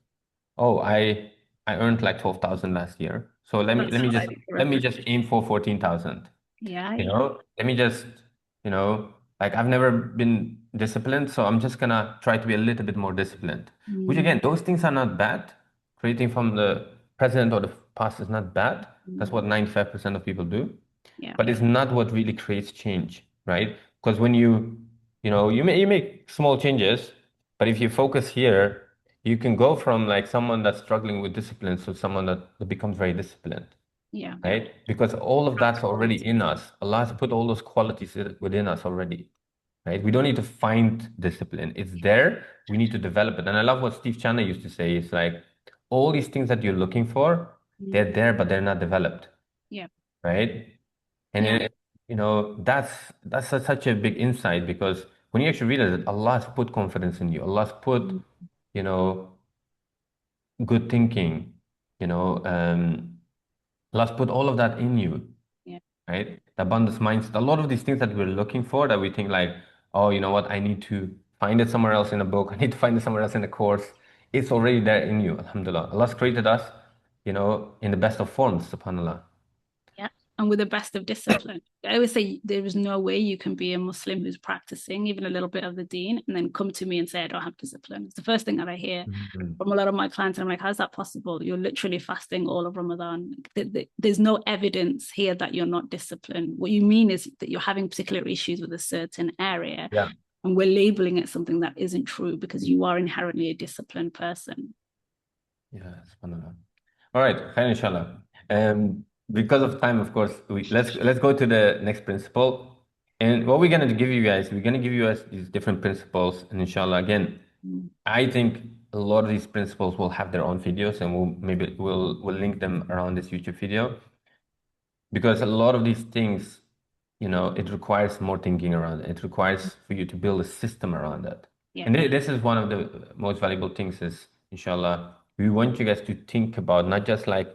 oh, I I earned like 12,000 last year. So That's already let me terrific. just aim for 14,000. Yeah, You yeah. know, let me just, like I've never been disciplined, so I'm just gonna try to be a little bit more disciplined. Which Mm, again, those things are not bad. Creating from the present or the past is not bad. That's mm, what 95% of people do. yeah, But it's not what really creates change, right? Because when you make small changes, but if you focus here, you can go from like someone that's struggling with discipline to someone that becomes very disciplined, yeah. right? Because all of that's Practical. already in us. Allah has put all those qualities within us already, right? We don't need to find discipline. It's there. We need to develop it. And I love what Steve Chandler used to say. It's like all these things that you're looking for, Mm, they're there, but they're not developed, yeah, right? And yeah. that's such a big insight because when you actually realize that Allah has put confidence in you, Allah has put, Mm, you know, good thinking, Allah has put all of that in you, yeah. right? The abundance mindset. A lot of these things that we're looking for that we think like, oh, you know what, I need to find it somewhere else in a book. I need to find it somewhere else in a course. It's already there in you. Alhamdulillah. Allah's created us, in the best of forms, subhanAllah. Yeah. And with the best of discipline. I always say there is no way you can be a Muslim who's practicing even a little bit of the deen and then come to me and say, I don't have discipline. It's the first thing that I hear Mhm. from a lot of my clients. And I'm like, how's that possible? You're literally fasting all of Ramadan. There's no evidence here that you're not disciplined. What you mean is that you're having particular issues with a certain area. Yeah. And we're labeling it something that isn't true because you are inherently a disciplined person. Yeah, subhanAllah. All right, khair inshallah. Because of time, of course, let's go to the next principle. And what we're gonna give you guys, we're gonna give you guys these different principles, and inshallah, again, Mm, I think a lot of these principles will have their own videos, and we'll link them around this YouTube video because a lot of these things, it requires more thinking around it. It requires for you to build a system around that. yeah. And this is one of the most valuable things is, inshallah, we want you guys to think about not just like,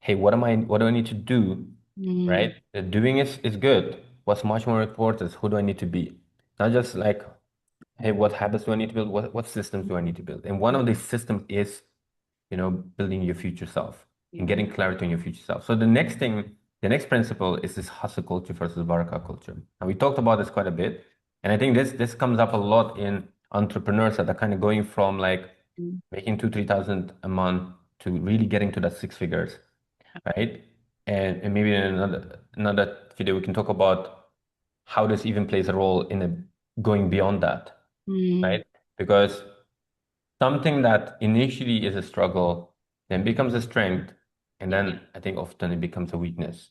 hey, what do I need to do, Mm, right? The doing is good. What's much more important is who do I need to be? Not just like, hey, what habits do I need to build? What systems do I need to build? And one of these systems is building your future self and yeah. getting clarity on your future self. So the next principle is this hustle culture versus barakah culture. And we talked about this quite a bit. And I think this comes up a lot in entrepreneurs that are kind of going from like Mm, making 2,000, 3,000 a month to really getting to that six figures, right? And maybe in another video we can talk about how this even plays a role in going beyond that, mm, right? Because something that initially is a struggle then becomes a strength, and yeah. then I think often it becomes a weakness.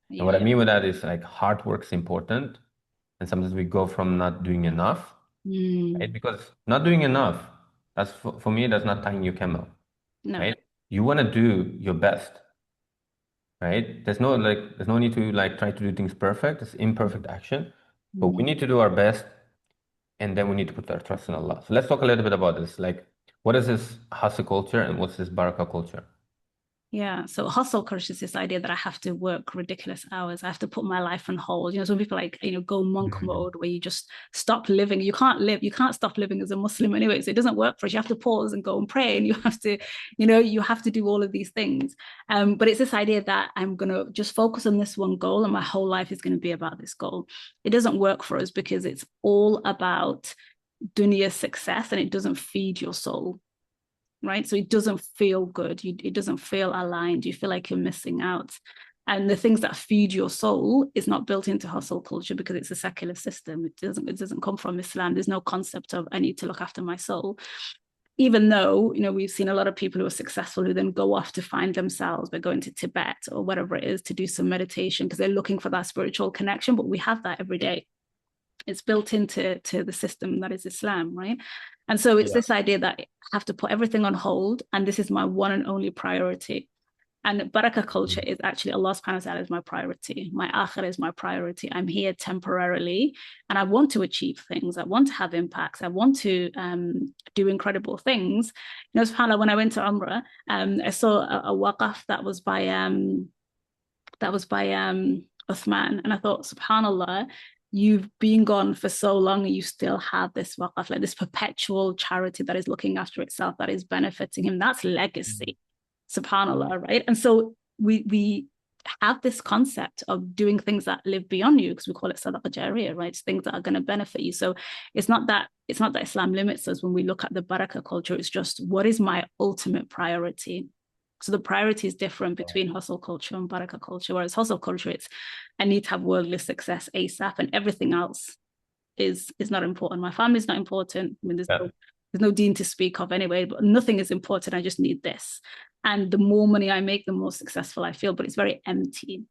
And what Yeah. I mean with that is like hard work's important, and sometimes we go from not doing enough, right? Mm, Because not doing enough, that's for me, that's not tying your camel, no. right? You want to do your best, right? There's no need to like try to do things perfect. It's imperfect action, but we Mm. need to do our best, and then we need to put our trust in Allah. So let's talk a little bit about this. Like, what is this hustle culture and what's this barakah culture? Yeah. So hustle culture is this idea that I have to work ridiculous hours. I have to put my life on hold. Some people like, go monk Mhm. mode where you just stop living. You can't live. You can't stop living as a Muslim anyway. So it doesn't work for us. You have to pause and go and pray. And you have to, you have to do all of these things. But it's this idea that I'm going to just focus on this one goal and my whole life is going to be about this goal. It doesn't work for us because it's all about dunya success and it doesn't feed your soul, right? So it doesn't feel good. It doesn't feel aligned. You feel like you're missing out. And the things that feed your soul is not built into hustle culture because it's a secular system. It doesn't come from Islam. There's no concept of I need to look after my soul. Even though, we've seen a lot of people who are successful who then go off to find themselves by going to Tibet or whatever it is to do some meditation because they're looking for that spiritual connection. But we have that every day. It's built into the system that is Islam, right? And so it's Yeah. this idea that I have to put everything on hold, and this is my one and only priority. And Barakah culture is actually Allah subhanahu wa ta'ala is my priority. My akhir is my priority. I'm here temporarily and I want to achieve things. I want to have impacts. I want to do incredible things. SubhanAllah, when I went to Umrah, I saw a waqaf that was by Uthman. And I thought, subhanAllah, you've been gone for so long and you still have this waqaf, like this perpetual charity that is looking after itself, that is benefiting him. That's legacy. subhanallah, right? And so we have this concept of doing things that live beyond you, because we call it sadaqah jariyah, right? It's things that are going to benefit you. So it's not that Islam limits us when we look at the barakah culture. It's just, what is my ultimate priority? So the priority is different between hustle culture and barakah culture. Whereas hustle culture, it's, I need to have worldly success ASAP, and everything else is not important. My family's not important. I mean, Yeah. there's no Deen to speak of anyway, but nothing is important. I just need this. And the more money I make, the more successful I feel, but it's very empty,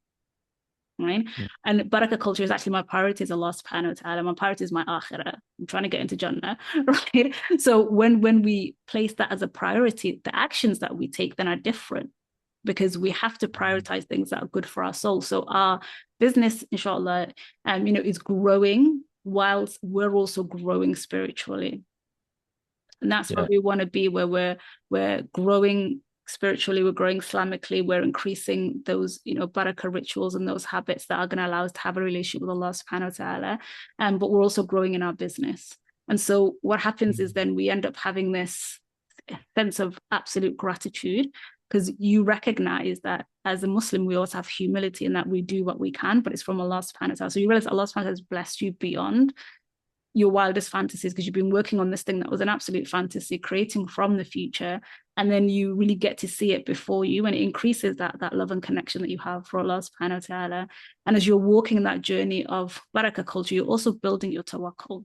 right? Mm. And barakah culture is actually, my priority is Allah subhanahu wa ta'ala. My priority is my akhirah. I'm trying to get into Jannah, right? So when we place that as a priority, the actions that we take then are different, because we have to prioritize things that are good for our soul. So our business, inshallah, is growing whilst we're also growing spiritually. And that's where Yeah. we want to be, where we're growing spiritually, we're growing Islamically, we're increasing those, barakah rituals and those habits that are going to allow us to have a relationship with Allah subhanahu wa ta'ala. But we're also growing in our business. And so what happens is then we end up having this sense of absolute gratitude, because you recognize that as a Muslim, we also have humility in that we do what we can, but it's from Allah subhanahu wa ta'ala. So you realize Allah subhanahu wa ta'ala has blessed you beyond your wildest fantasies, because you've been working on this thing that was an absolute fantasy, creating from the future, and then you really get to see it before you, and it increases that love and connection that you have for Allah subhanahu wa ta'ala. And as you're walking that journey of barakah culture, you're also building your tawakkul,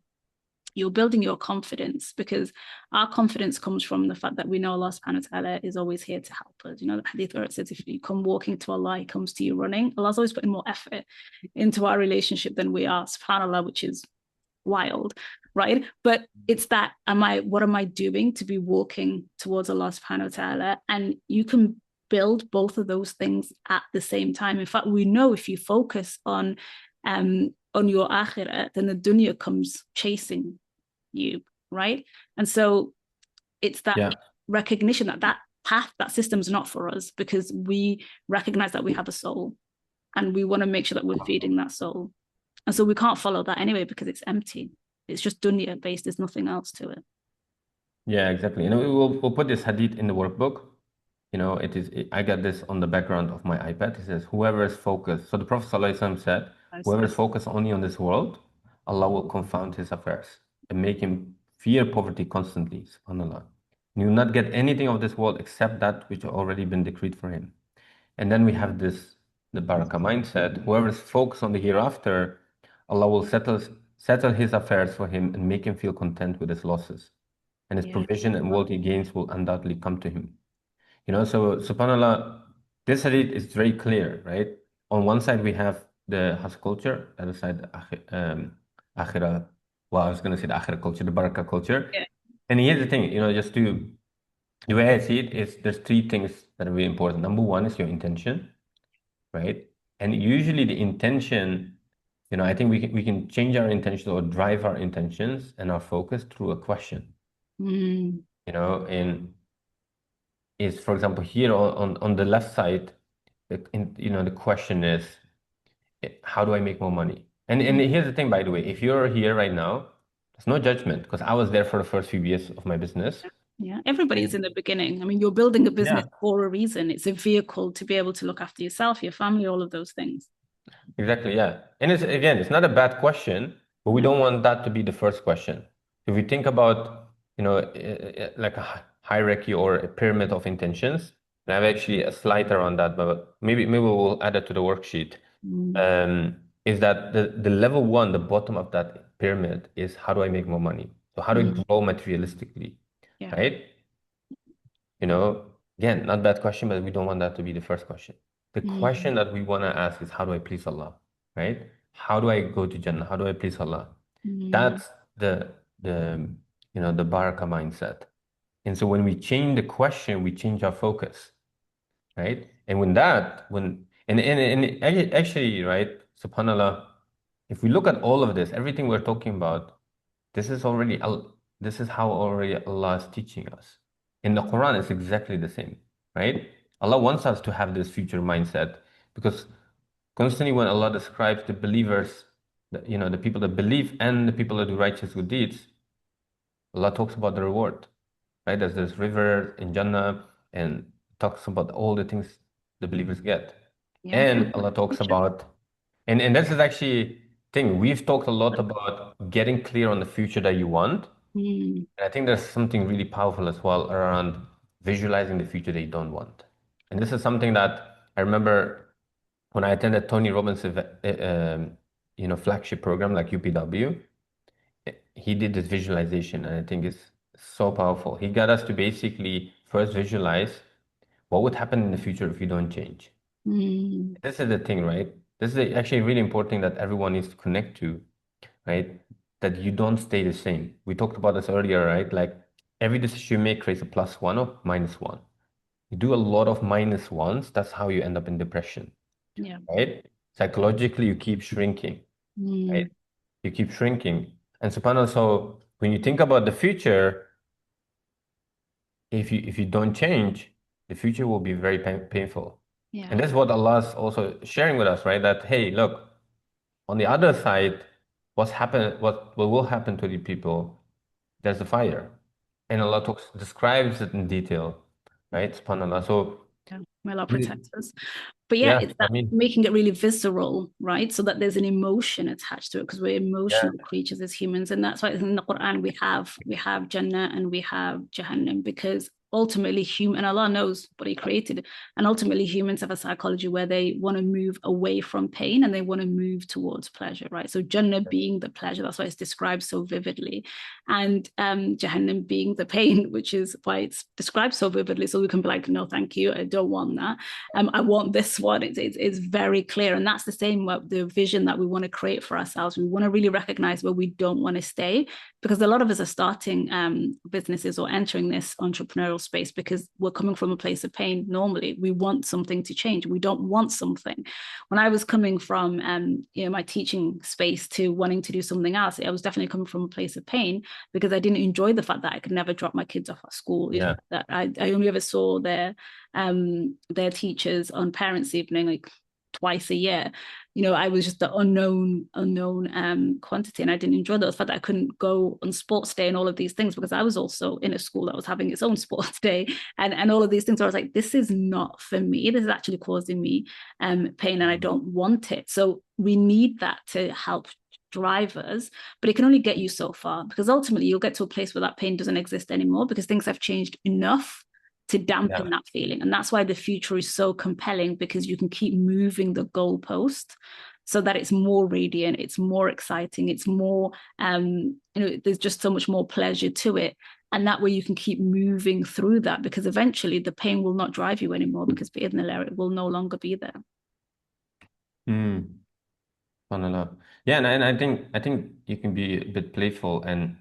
you're building your confidence, because our confidence comes from the fact that we know Allah subhanahu wa ta'ala is always here to help us. The hadith where it says, if you come walking to Allah, he comes to you running. Allah's always putting more effort into our relationship than we are, subhanAllah, which is wild, right? But it's that, what am I doing to be walking towards Allah subhanahu wa ta'ala? And you can build both of those things at the same time. In fact, we know if you focus on your akhirah, then the dunya comes chasing you, right? And so it's that Yeah. recognition that path, that system's not for us, because we recognize that we have a soul, and we want to make sure that we're feeding that soul. And so we can't follow that anyway, because it's empty. It's just dunya based. There's nothing else to it. Yeah, exactly. We'll put this hadith in the workbook. I got this on the background of my iPad. It says, whoever is focused. So the Prophet ﷺ said, whoever is focused only on this world, Allah will confound his affairs and make him fear poverty constantly. SubhanAllah. You will not get anything of this world except that which has already been decreed for him. And then we have the Barakah mindset. Whoever is focused on the hereafter, Allah will settle his affairs for him and make him feel content with his losses. And his Yeah. provision and worldly gains will undoubtedly come to him. So subhanAllah, this hadith is very clear, right? On one side, we have the hustle culture, the other side, akhirah. Well, I was going to say the akhirah culture, the barakah culture. Yeah. And here's the thing, the way I see it is there's three things that are very important. Number one is your intention, right? And usually the intention, I think we can change our intentions or drive our intentions and our focus through a question, Mm. and is, for example, here on the left side, the question is, how do I make more money? And here's the thing, by the way, if you're here right now, there's no judgment, because I was there for the first few years of my business. Yeah. Everybody's And in the beginning. I mean, you're building a business yeah, for a reason. It's a vehicle to be able to look after yourself, your family, all of those things. exactly, yeah. And it's not a bad question, but we No. don't want that to be the first question. If we think about, like a hierarchy or a pyramid of intentions, and I have actually a slide around that, but maybe we'll add it to the worksheet. Mm. Is that the level one, the bottom of that pyramid is, how do I make more money? So how do I Mm. grow materialistically, Yeah. right? Again, not bad question, but we don't want that to be the first question. The Mm. question that we want to ask is, how do I please Allah, right? How do I go to Jannah? How do I please Allah? Mm. That's the the barakah mindset. And so when we change the question, we change our focus, right? And actually, right, subhanallah, if we look at all of this, everything we're talking about, this is how already Allah is teaching us. In the Quran, it's exactly the same, right? Allah wants us to have this future mindset, because constantly when Allah describes the believers, the people that believe and the people that do righteous good deeds, Allah talks about the reward, right? There's this river in Jannah, and talks about all the things the believers get. Yeah. And Allah talks about, and this is actually thing, we've talked a lot about getting clear on the future that you want. Mm, And I think there's something really powerful as well around visualizing the future they don't want. And this is something that I remember when I attended Tony Robbins' flagship program like UPW. He did this visualization, and I think it's so powerful. He got us to basically first visualize what would happen in the future if you don't change. mm, This is the thing, right? This is actually really important that everyone needs to connect to, right? That you don't stay the same. We talked about this earlier, right? Like every decision you make creates a plus one or minus one. You do a lot of minus ones, that's how you end up in depression, yeah. right? Psychologically, you keep shrinking, right? Mm, You keep shrinking. And subhanAllah, so when you think about the future, if you don't change, the future will be very painful. yeah. And that's what Allah is also sharing with us, right? That hey, look, on the other side, what will happen to the people? There's the fire. And Allah describes it in detail, right? SubhanAllah. So Yeah. May Allah really, protect us. But yeah, yeah, it's I that mean, making it really visceral, right? So that there's an emotion attached to it because we're yeah, emotional creatures as humans, and that's why in the Quran we have Jannah and we have Jahannam because ultimately human and Allah knows what He created, and ultimately humans have a psychology where they want to move away from pain and they want to move towards pleasure, right? So Jannah being the pleasure, that's why it's described so vividly, and Jahannam being the pain, which is why it's described so vividly. So we can be like, no, thank you, I don't want that. I want this one. It's very clear. And that's the same with the vision that we want to create for ourselves. We want to really recognize where we don't want to stay because a lot of us are starting businesses or entering this entrepreneurial space because we're coming from a place of pain. Normally, we want something to change. We don't want something. When I was coming from my teaching space to wanting to do something else, I was definitely coming from a place of pain because I didn't enjoy the fact that I could never drop my kids off at school. yeah. That I only ever saw their teachers on parents' evening like twice a year. I was just the unknown quantity, and I didn't enjoy that. The fact that I couldn't go on sports day and all of these things because I was also in a school that was having its own sports day and all of these things. Where I was like, this is not for me. This is actually causing me pain, and I don't want it. So we need that to help drive us, but it can only get you so far because ultimately you'll get to a place where that pain doesn't exist anymore because things have changed enough to dampen Yeah. that feeling. And that's why the future is so compelling because you can keep moving the goalpost so that it's more radiant, it's more exciting, it's more, there's just so much more pleasure to it. And that way you can keep moving through that because eventually the pain will not drive you anymore because it will no longer be there. Mm. SubhanAllah. Yeah, and I think you can be a bit playful and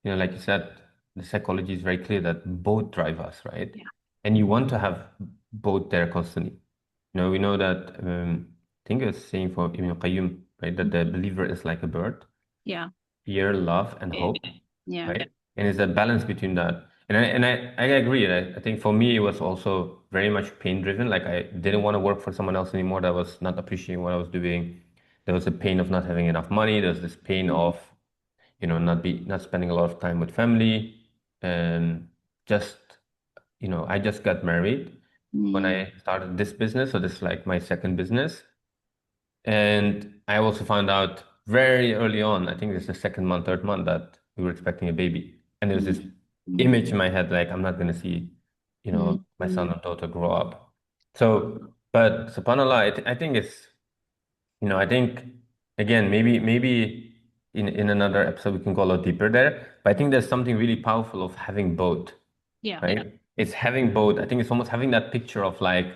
like you said, the psychology is very clear that both drive us, right? Yeah. And you want to have both there constantly. We know that I think it's saying for Ibn Qayyim, right, that the believer is like a bird, Yeah. fear, love, and hope, Yeah. right? And it's a balance between that. And I agree. I think for me it was also very much pain driven. Like I didn't want to work for someone else anymore that was not appreciating what I was doing. There was a pain of not having enough money. There's this pain of not spending a lot of time with family, and just I just got married when Mm, I started this business, so this is like my second business. And I also found out very early on, I think it's the second month, third month, that we were expecting a baby. And there's this mm, mm, image in my head, like I'm not gonna see, mm, my son mm. or daughter grow up. So, but subhanAllah, I think I think again, maybe in another episode we can go a lot deeper there. But I think there's something really powerful of having both, Yeah. right? It's having both. I think it's almost having that picture of like,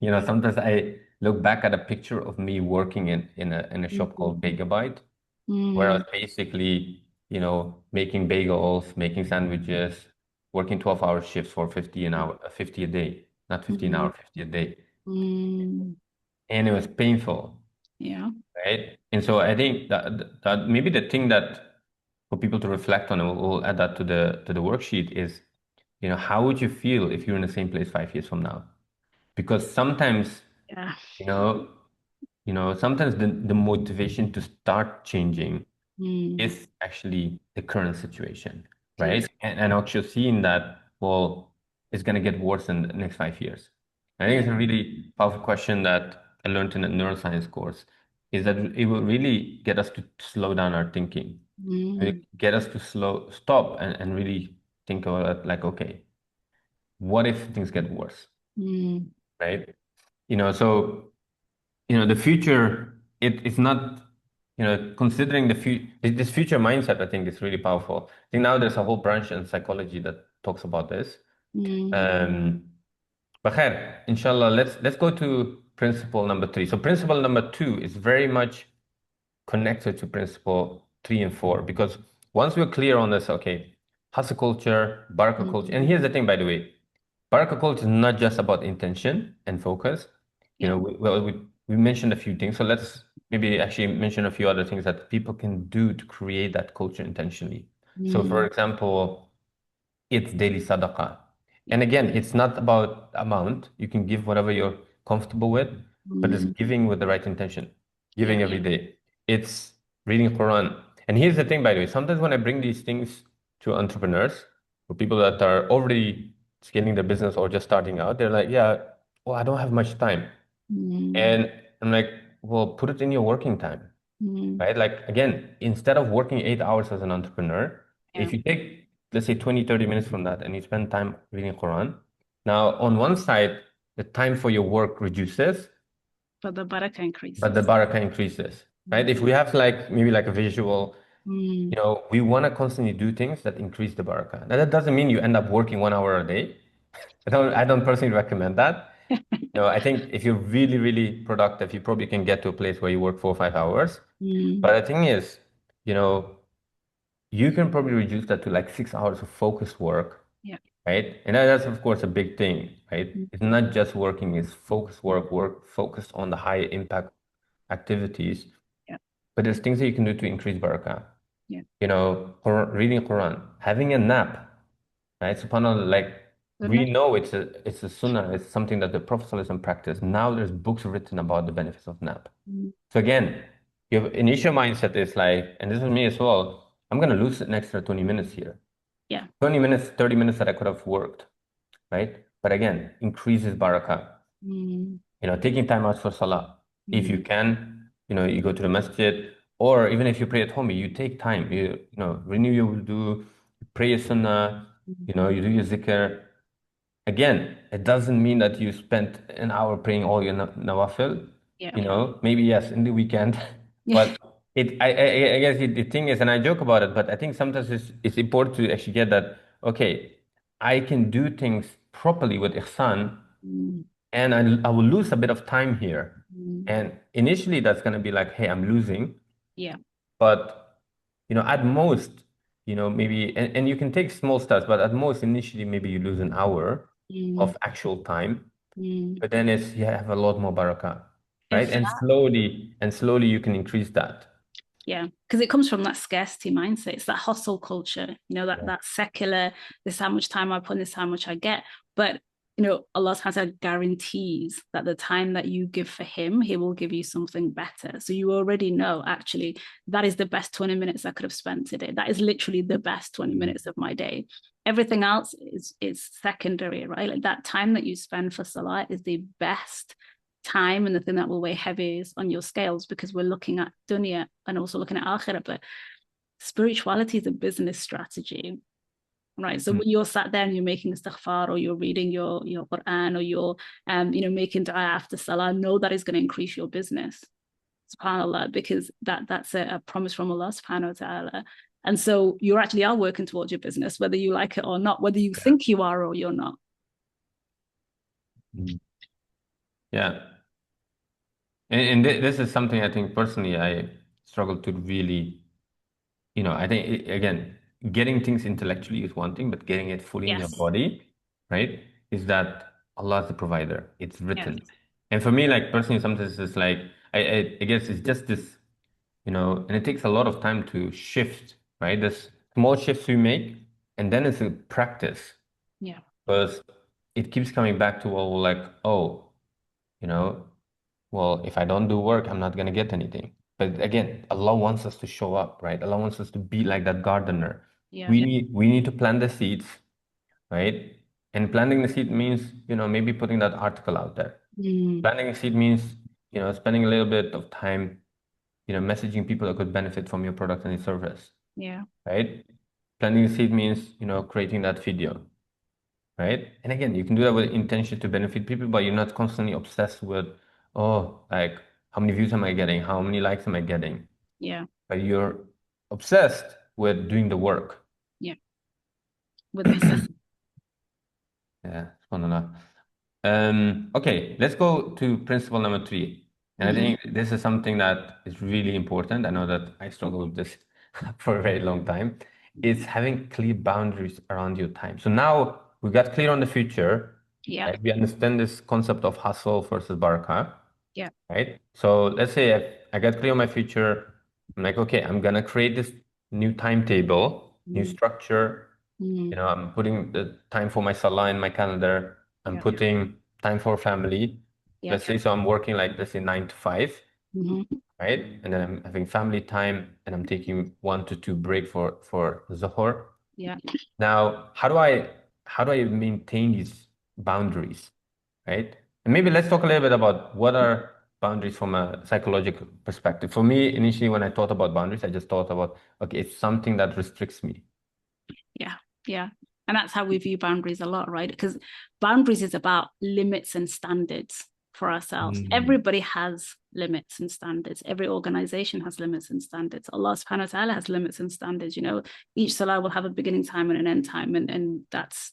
sometimes I look back at a picture of me working in a shop Mm, called Bagabite, where I mm, was basically, making bagels, making sandwiches, working 12-hour shifts for 50 an hour, 50 a day, not 15 mm, hour, 50 a day. mm. And it was painful. Yeah. Right? And so I think that maybe the thing that for people to reflect on, and we'll add that to the worksheet is, how would you feel if you're in the same place 5 years from now? Because sometimes, Yeah. you know, sometimes the motivation to start changing Mm, is actually the current situation, it is. right? And actually seeing that, well, is going to get worse in the next 5 years? I think Yeah. it's a really powerful question that I learned in a neuroscience course, is that it will really get us to slow down our thinking, really Mm, get us to stop and really think about it like, okay, what if things get worse, mm, right? So the future, it's not, considering this future mindset, I think is really powerful. I think now there's a whole branch in psychology that talks about this. mm, Um, but khair, inshallah, let's go to principle number three. So principle number two is very much connected to principle three and four, because once we're clear on this, okay, hustle culture, barakah culture, and mm. here's the thing, by the way, barakah culture is not just about intention and focus. Yeah. We mentioned a few things, so let's maybe actually mention a few other things that people can do to create that culture intentionally. So, for Mm, example, it's daily sadaqah. yeah. And again, it's not about amount. You can give whatever you're comfortable with, but it's Mm, giving with the right intention, yeah. giving every day. It's reading Quran. And here's the thing, by the way, sometimes when I bring these things to entrepreneurs or people that are already scaling their business or just starting out, they're like, yeah, well, I don't have much time. Mm, And I'm like, well, put it in your working time, mm, right? Like again, instead of working 8 hours as an entrepreneur, yeah. if you take, let's say 20, 30 minutes from that and you spend time reading Quran, now on one side, the time for your work reduces, But the barakah but the increases. barakah increases, right? Mm, If we have like maybe like a visual, mm, we want to constantly do things that increase the barakah. Now that doesn't mean you end up working 1 hour a day. I don't personally recommend that. I think if you're really, really productive, you probably can get to a place where you work 4 or 5 hours. mm, But the thing is, you know, you can probably reduce that to like 6 hours of focused work, yeah. right? And that's of course a big thing, right? Mm, It's not just working, it's focused work focused on the high impact activities. yeah. But there's things that you can do to increase barakah. Yeah. Reading Quran, having a nap, right? SubhanAllah, like we Goodness. know it's a sunnah, it's something that the Prophet ﷺ practiced. Now there's books written about the benefits of nap. Mm, So again, your initial mindset is like, and this is me as well, I'm gonna lose an extra 20 minutes here. yeah. 20 minutes, 30 minutes that I could have worked, right? But again, increases barakah. Mm, Taking time out for salah. If you mm, can, you go to the masjid, or even if you pray at home, you take time, renew your wudu, you pray your sunnah, mm. you do your zikr. Again, it doesn't mean that you spent an hour praying all your nawafil. Yeah. Maybe yes, in the weekend, Yeah. but I guess the thing is, and I joke about it, but I think sometimes it's important to actually get that, okay, I can do things properly with ihsan, Mm, and I will lose a bit of time here. mm, And initially, that's going to be like, hey, I'm losing. yeah. But, at most, maybe, and you can take small steps, but at most, initially, maybe you lose an hour Mm, of actual time. mm. But then you have a lot more barakah, In right? And slowly you can increase that. Yeah, because it comes from that scarcity mindset. It's that hustle culture, Yeah. that secular, this is how much time I put in, this is how much I get. But Allah subhanahu wa ta'ala guarantees that the time that you give for him, he will give you something better. So you already know, actually, that is the best 20 minutes I could have spent today. That is literally the best 20 Mhm. minutes of my day. Everything else is secondary, right? Like that time that you spend for salah is the best time, and the thing that will weigh heaviest on your scales, because we're looking at dunya and also looking at akhirah. But spirituality is a business strategy, right? So Mhm. when you're sat there and you're making istighfar, or you're reading your Quran, or you're making dua after salah, know that is going to increase your business, subhanallah, because that's a promise from Allah subhanahu wa ta'ala. And so you actually are working towards your business, whether you like it or not, whether you Yeah. think you are or you're not. Mhm. Yeah. And this is something I think personally I struggle to really, I think, again, getting things intellectually is one thing, but getting it fully in your Yes. body, right, is that Allah is the provider. It's Yes. written. And for me, like personally, sometimes it's like, I guess it's just this, and it takes a lot of time to shift, right? There's small shifts we make, and then it's a practice Yeah. because it keeps coming back to, well, like, oh, you know, well, if I don't do work, I'm not going to get anything. But again, Allah wants us to show up, right? Allah wants us to be like that gardener. Yeah. We need to plant the seeds, right? And planting the seed means, maybe putting that article out there. Mm, Planting a seed means, spending a little bit of time, messaging people that could benefit from your product and your service, yeah. right? Planting a seed means, creating that video, right? And again, you can do that with intention to benefit people, but you're not constantly obsessed with, oh, like, how many views am I getting? How many likes am I getting? Yeah. But you're obsessed with doing the work. Yeah. With necessity. Yeah, subhanAllah. Okay, let's go to principle number three. And I Hmm. think this is something that is really important. I know that I struggled with this for a very long time. It's having clear boundaries around your time. So now we got clear on the future, Yeah. right? We understand this concept of hustle versus barakah, Yeah. right? So let's say I got clear on my future. I'm like, okay, I'm gonna create this new timetable, new Mm, structure. mm, I'm putting the time for my salah in my calendar. I'm yeah. putting time for family. Yeah. Let's say so I'm working like let's say 9 to 5, Hmm. right? And then I'm having family time and I'm taking 1 to 2 break for Zuhur. Yeah. Now, how do I maintain these boundaries, right? And maybe let's talk a little bit about what are boundaries from a psychological perspective. For me, initially when I thought about boundaries, I just thought about, okay, it's something that restricts me. Yeah. Yeah. And that's how we view boundaries a lot, right? Because boundaries is about limits and standards for ourselves. Mm. Everybody has limits and standards. Every organization has limits and standards. Allah subhanahu wa ta'ala has limits and standards. Each salah will have a beginning time and an end time, and that's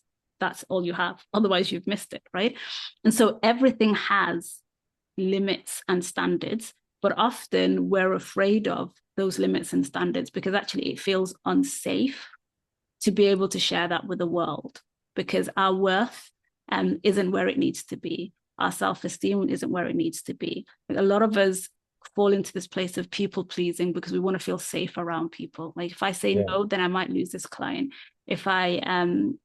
all you have. Otherwise, you've missed it, right? And so everything has limits and standards, but often we're afraid of those limits and standards because actually it feels unsafe to be able to share that with the world because our worth isn't where it needs to be. Our self-esteem isn't where it needs to be. Like a lot of us fall into this place of people pleasing because we want to feel safe around people. Like if I say Yeah. no, then I might lose this client. If I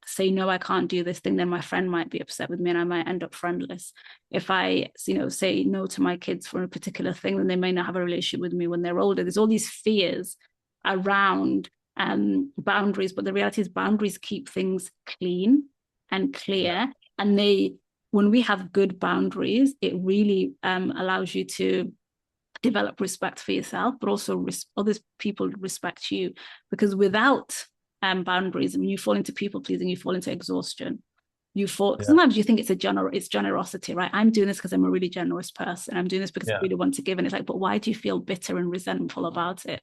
say no, I can't do this thing, then my friend might be upset with me and I might end up friendless. If I, say no to my kids for a particular thing, then they may not have a relationship with me when they're older. There's all these fears around boundaries, but the reality is boundaries keep things clean and Yeah. clear. And when we have good boundaries, it really allows you to develop respect for yourself, but also other people respect you. Because without boundaries, I mean, you fall into people pleasing, you fall into exhaustion. You fall. Yeah. Sometimes you think it's generosity, right? I'm doing this because I'm a really generous person. I'm doing this because I Yeah. really want to give, and it's like, but why do you feel bitter and resentful about it?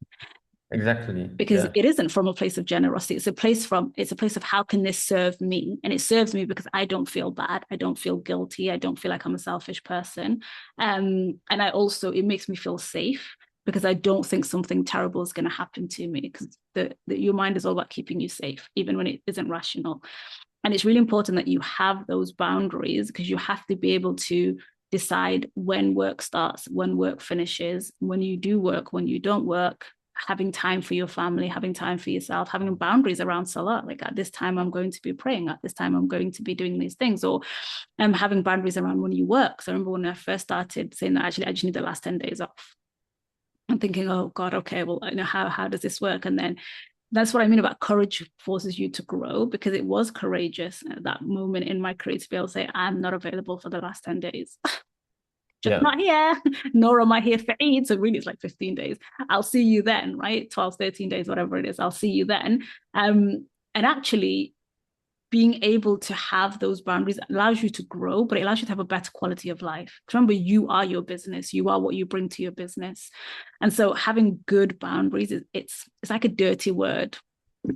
Exactly. Because Yeah. it isn't from a place of generosity. It's a place of how can this serve me? And it serves me because I don't feel bad. I don't feel guilty. I don't feel like I'm a selfish person. And it makes me feel safe because I don't think something terrible is going to happen to me because your mind is all about keeping you safe, even when it isn't rational. And it's really important that you have those boundaries because you have to be able to decide when work starts, when work finishes, when you do work, when you don't work, having time for your family, having time for yourself, having boundaries around salah. Like at this time, I'm going to be praying. At this time, I'm going to be doing these things. Or having boundaries around when you work. So I remember when I first started saying that actually I just need the last 10 days off. I'm thinking, oh God, okay, well, how does this work? And then that's what I mean about courage forces you to grow because it was courageous at that moment in my career to be able to say, I'm not available for the last 10 days. Just Yeah. not here, nor am I here for Eid. So really it's like 15 days. I'll see you then, right? 12, 13 days, whatever it is. I'll see you then. And actually being able to have those boundaries allows you to grow, but it allows you to have a better quality of life. Remember, you are your business. You are what you bring to your business. And so having good boundaries, it's like a dirty word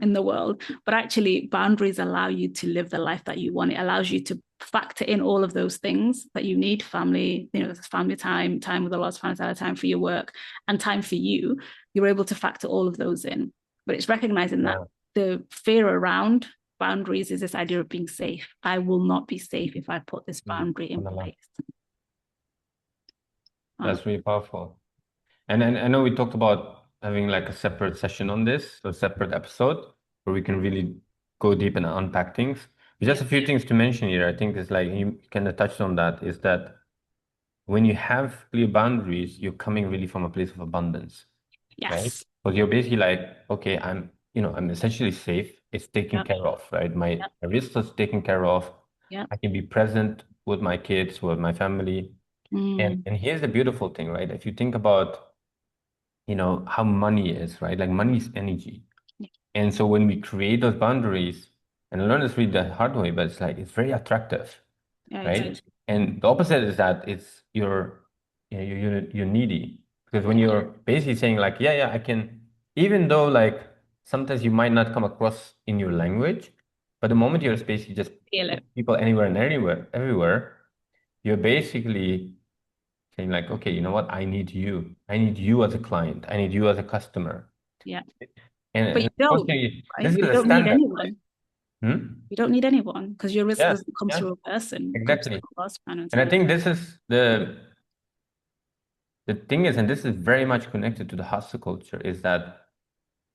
in the world, but actually boundaries allow you to live the life that you want. It allows you to factor in all of those things that you need: family, family time with Allah subhanahu wa ta'ala, time for your work, and time for you. You're able to factor all of those in. But it's recognizing that Yeah. the fear around boundaries is this idea of being safe. I will not be safe if I put this boundary in SubhanAllah. place. That's really powerful. And I know we talked about having like a separate session on this, a separate episode where we can really go deep and unpack things. Yeah. Just a few things to mention here. I think it's like you kind of touched on that is that when you have clear boundaries, you're coming really from a place of abundance, right? Yes. Because you're basically like, okay, I'm essentially safe. It's taken Yep. care of, right? My Yep. risk is taken care of. Yeah. I can be present with my kids, with my family. Mm. And here's the beautiful thing, right? If you think about, how money is, right? Like money is energy. Yeah. And so when we create those boundaries, and I learned this really the hard way, but it's like it's very attractive, Yeah, right? exactly. And the opposite is that it's you're needy because when Yeah. you're basically saying like, yeah, yeah, I can, even though like sometimes you might not come across in your language, but the moment you're basically just Feel it. people anywhere and everywhere, you're basically saying like, okay, you know what? I need you. I need you as a client. I need you as a customer. Yeah. But And you don't, unfortunately, this right? is You a don't need standard. anyone. Hmm? You don't need anyone because your risk Yeah, doesn't come yeah, through a person, it comes through exactly. a cost And I management. think this is the thing is, and this is very much connected to the hustle culture, is that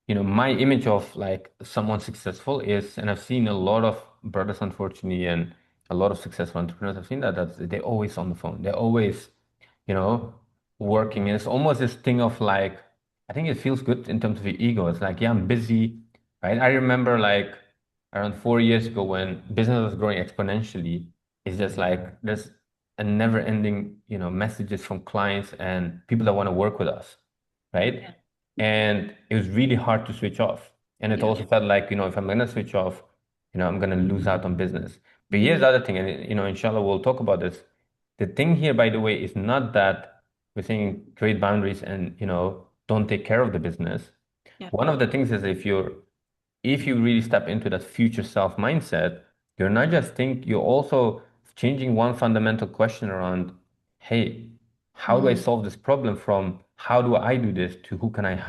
my image of like someone successful is, and I've seen a lot of brothers, unfortunately, and a lot of successful entrepreneurs. I've seen that they're always on the phone. They're always, you know, working. And it's almost this thing of like, I think it feels good in terms of your ego. It's like, yeah, I'm busy, right? I remember like around 4 years ago when business was growing exponentially, it's just like there's a never-ending, messages from clients and people that want to work with us, right? And it was really hard to switch off. And it Yeah. also felt like, if I'm gonna switch off, I'm gonna lose out on business. But here's Mm. the other thing, and inshallah we'll talk about this. The thing here, by the way, is not that we're saying create boundaries and don't take care of the business. Yeah. One of the things is if you really step into that future self mindset, you're not just you're also changing one fundamental question around, hey, how do I Mm. solve this problem from how do I do this to who can I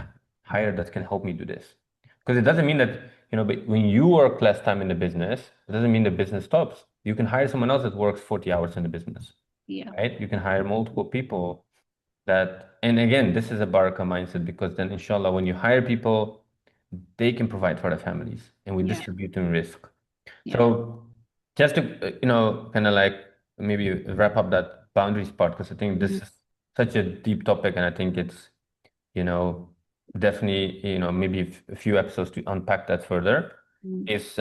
hire that can help me do this? Because it doesn't mean that, but when you work less time in the business, it doesn't mean the business stops. You can hire someone else that works 40 hours in the business, Yeah. right? You can hire multiple people and again, this is a Barakah mindset because then inshallah, when you hire people, they can provide for their families and we Yeah. distribute in risk. Yeah. So just to, kind of like maybe wrap up that boundaries part, because I think this Mm. is such a deep topic and I think it's, you know, definitely, maybe a few episodes to unpack that further Mm. is,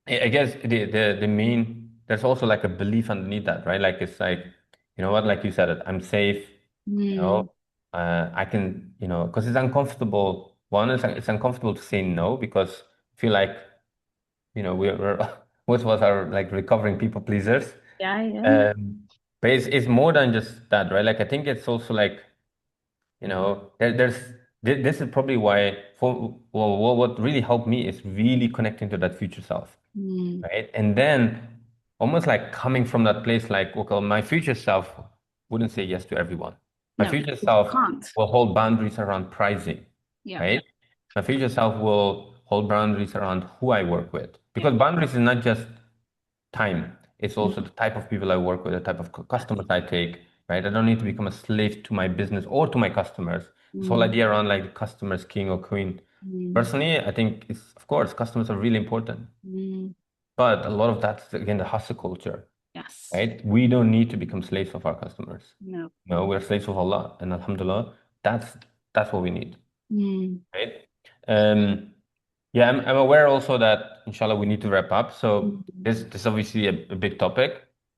I guess the main, there's also like a belief underneath that, right? Like it's like, you know what, like you said it, I'm safe, you Mm. know, I can, because it's uncomfortable. One is it's uncomfortable to say no because I feel like, we're most of us are like recovering people pleasers. Yeah. Yeah. But it's more than just that, right? Like I think it's also like, this is probably why for well, what really helped me is really connecting to that future self, Mm. right? And then almost like coming from that place, like, okay, my future self wouldn't say yes to everyone. My No, future you self can't. will hold boundaries around pricing, Yeah. right? My future self will hold boundaries around who I work with. Yeah. Because boundaries is not just time, it's also Mm. the type of people I work with, the type of Yes. customers I take, right? I don't need to become a slave to my business or to my customers. This whole Mm. idea around like the customer's king or queen. Mm. Personally, I think it's, of course, customers are really important. Mm. But a lot of that's again the hustle culture, Yes. right? We don't need to become slaves of our customers. No. No, we're slaves of Allah, and Alhamdulillah, that's what we need, Mm. right? Um, yeah, I'm aware also that inshallah we need to wrap up. So Mm. this is obviously a big topic.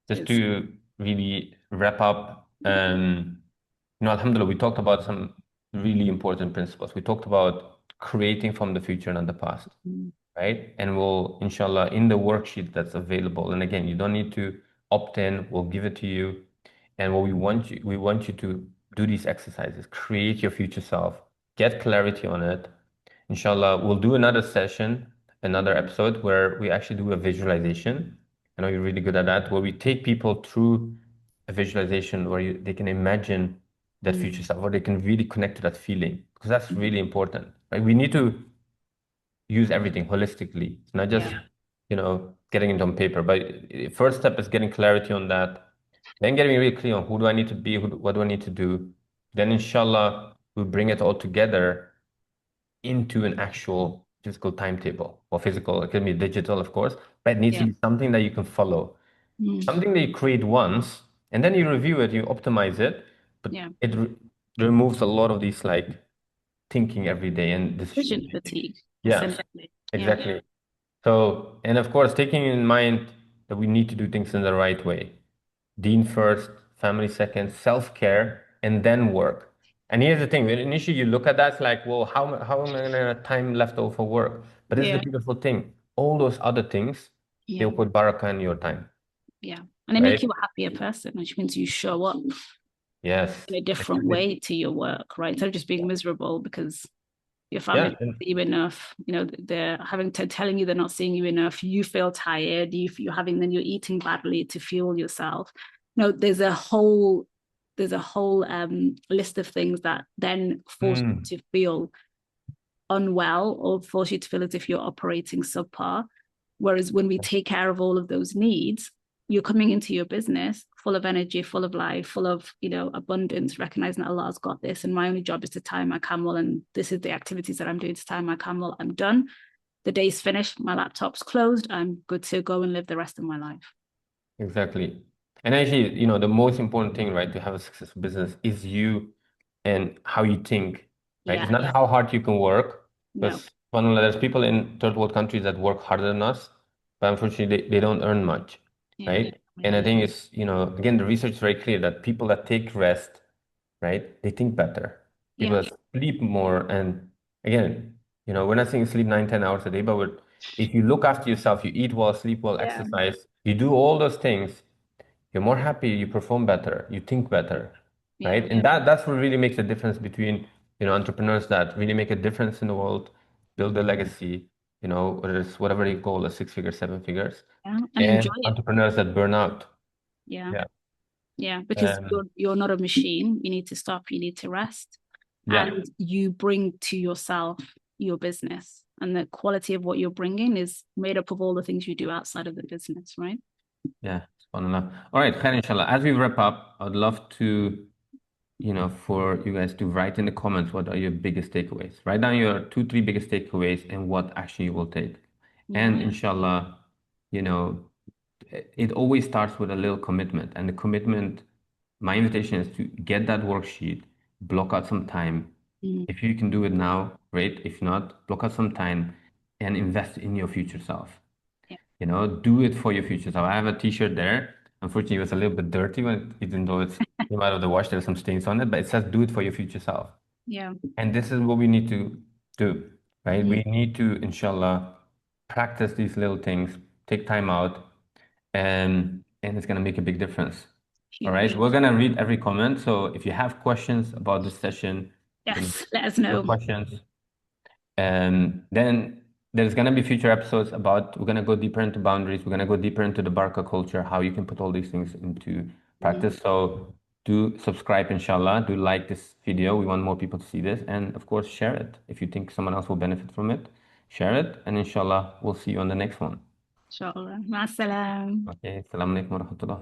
Just It's, to really wrap up, Alhamdulillah, we talked about some really important principles. We talked about creating from the future, not the past, mm. right? And we'll, inshallah, in the worksheet that's available. And again, you don't need to opt in. We'll give it to you. And what we want you to do these exercises, create your future self, get clarity on it. Inshallah, we'll do another session, another episode where we actually do a visualization. I know you're really good at that, where we take people through a visualization where they can imagine that future Mm. self, where they can really connect to that feeling, because that's Mm. really important. Right? We need to use everything holistically. It's not just, Yeah. getting it on paper. But first step is getting clarity on that. Then getting really clear on who do I need to be, what do I need to do. Then inshallah, we bring it all together into an actual physical timetable or physical. It can be digital, of course, but it needs to Yeah. be something that you can follow. Mm. Something that you create once and then you review it, you optimize it, but Yeah. it removes a lot of these like thinking every day and decision Decision making. fatigue, Yeah, essentially. Yeah. exactly. So, and of course, taking in mind that we need to do things in the right way. Deen first, family second, self-care, and then work. And here's the thing, when initially you look at that, it's like, well, how am I gonna have time left over for work? But this is the Yeah, beautiful thing. All those other things, yeah, they'll put barakah in your time, yeah. And they make right? you a happier person, which means you show up Yes. in a different way to your work, right? Instead of just being miserable because your family Yeah. don't see you enough, they're having to telling you they're not seeing you enough. You feel tired. You're having then you're eating badly to fuel yourself. There's a whole list of things that then force Mm, you to feel unwell or force you to feel as if you're operating subpar. Whereas when we take care of all of those needs, you're coming into your business full of energy, full of life, full of, abundance, recognizing that Allah's got this. And my only job is to tie my camel. And this is the activities that I'm doing to tie my camel. I'm done. The day's finished. My laptop's closed. I'm good to go and live the rest of my life. exactly. And actually, the most important thing, right, to have a successful business is you and how you think, right? Yeah. It's not how hard you can work, No. because there's people in third world countries that work harder than us, but unfortunately they don't earn much, Yeah. right? And I think it's, again, the research is very clear that people that take rest, right, they think better. Yeah. People that sleep more, and again, we're not saying sleep 9, 10 hours a day, but if you look after yourself, you eat well, sleep well, Yeah. exercise, you do all those things, you're more happy, you perform better, you think better, Yeah. right? And that's what really makes a difference between, entrepreneurs that really make a difference in the world, build a legacy, whether it's whatever they call a 6 figure, 7 figures, Yeah. And enjoy and it. entrepreneurs that burn out. Yeah. Yeah. Yeah, because Um, you're not a machine. You need to stop. You need to rest, yeah. and you bring to yourself your business, and the quality of what you're bringing is made up of all the things you do outside of the business, right? Yeah. SubhanAllah. All right, khair, inshallah. As we wrap up, I'd love to, for you guys to write in the comments what are your biggest takeaways. Write down your two, three biggest takeaways and what action you will take. Yeah, And inshallah, you know, it always starts with a little commitment. And the commitment, my invitation is to get that worksheet, block out some time. mm, If you can do it now, great. If not, block out some time and invest in your future self. yeah, Do it for your future self. I have a t-shirt there. Unfortunately, it was a little bit dirty even though it's came out of the wash, there's some stains on it, but it says do it for your future self. yeah, And this is what we need to do, right? mm, We need to, inshallah, practice these little things, take time out, and it's gonna make a big difference. All right. huge. We're gonna read every comment. So if you have questions about this session, Yes, let us your know. questions, then there's going to be future episodes about, we're going to go deeper into boundaries. We're going to go deeper into the Barakah culture, how you can put all these things into Mm, practice. So do subscribe, inshallah. Do like this video. We want more people to see this. And of course, share it. If you think someone else will benefit from it, share it. And inshallah, we'll see you on the next one. inshallah. Ma salam. Okay. Assalamu alaikum wa rahmatullah.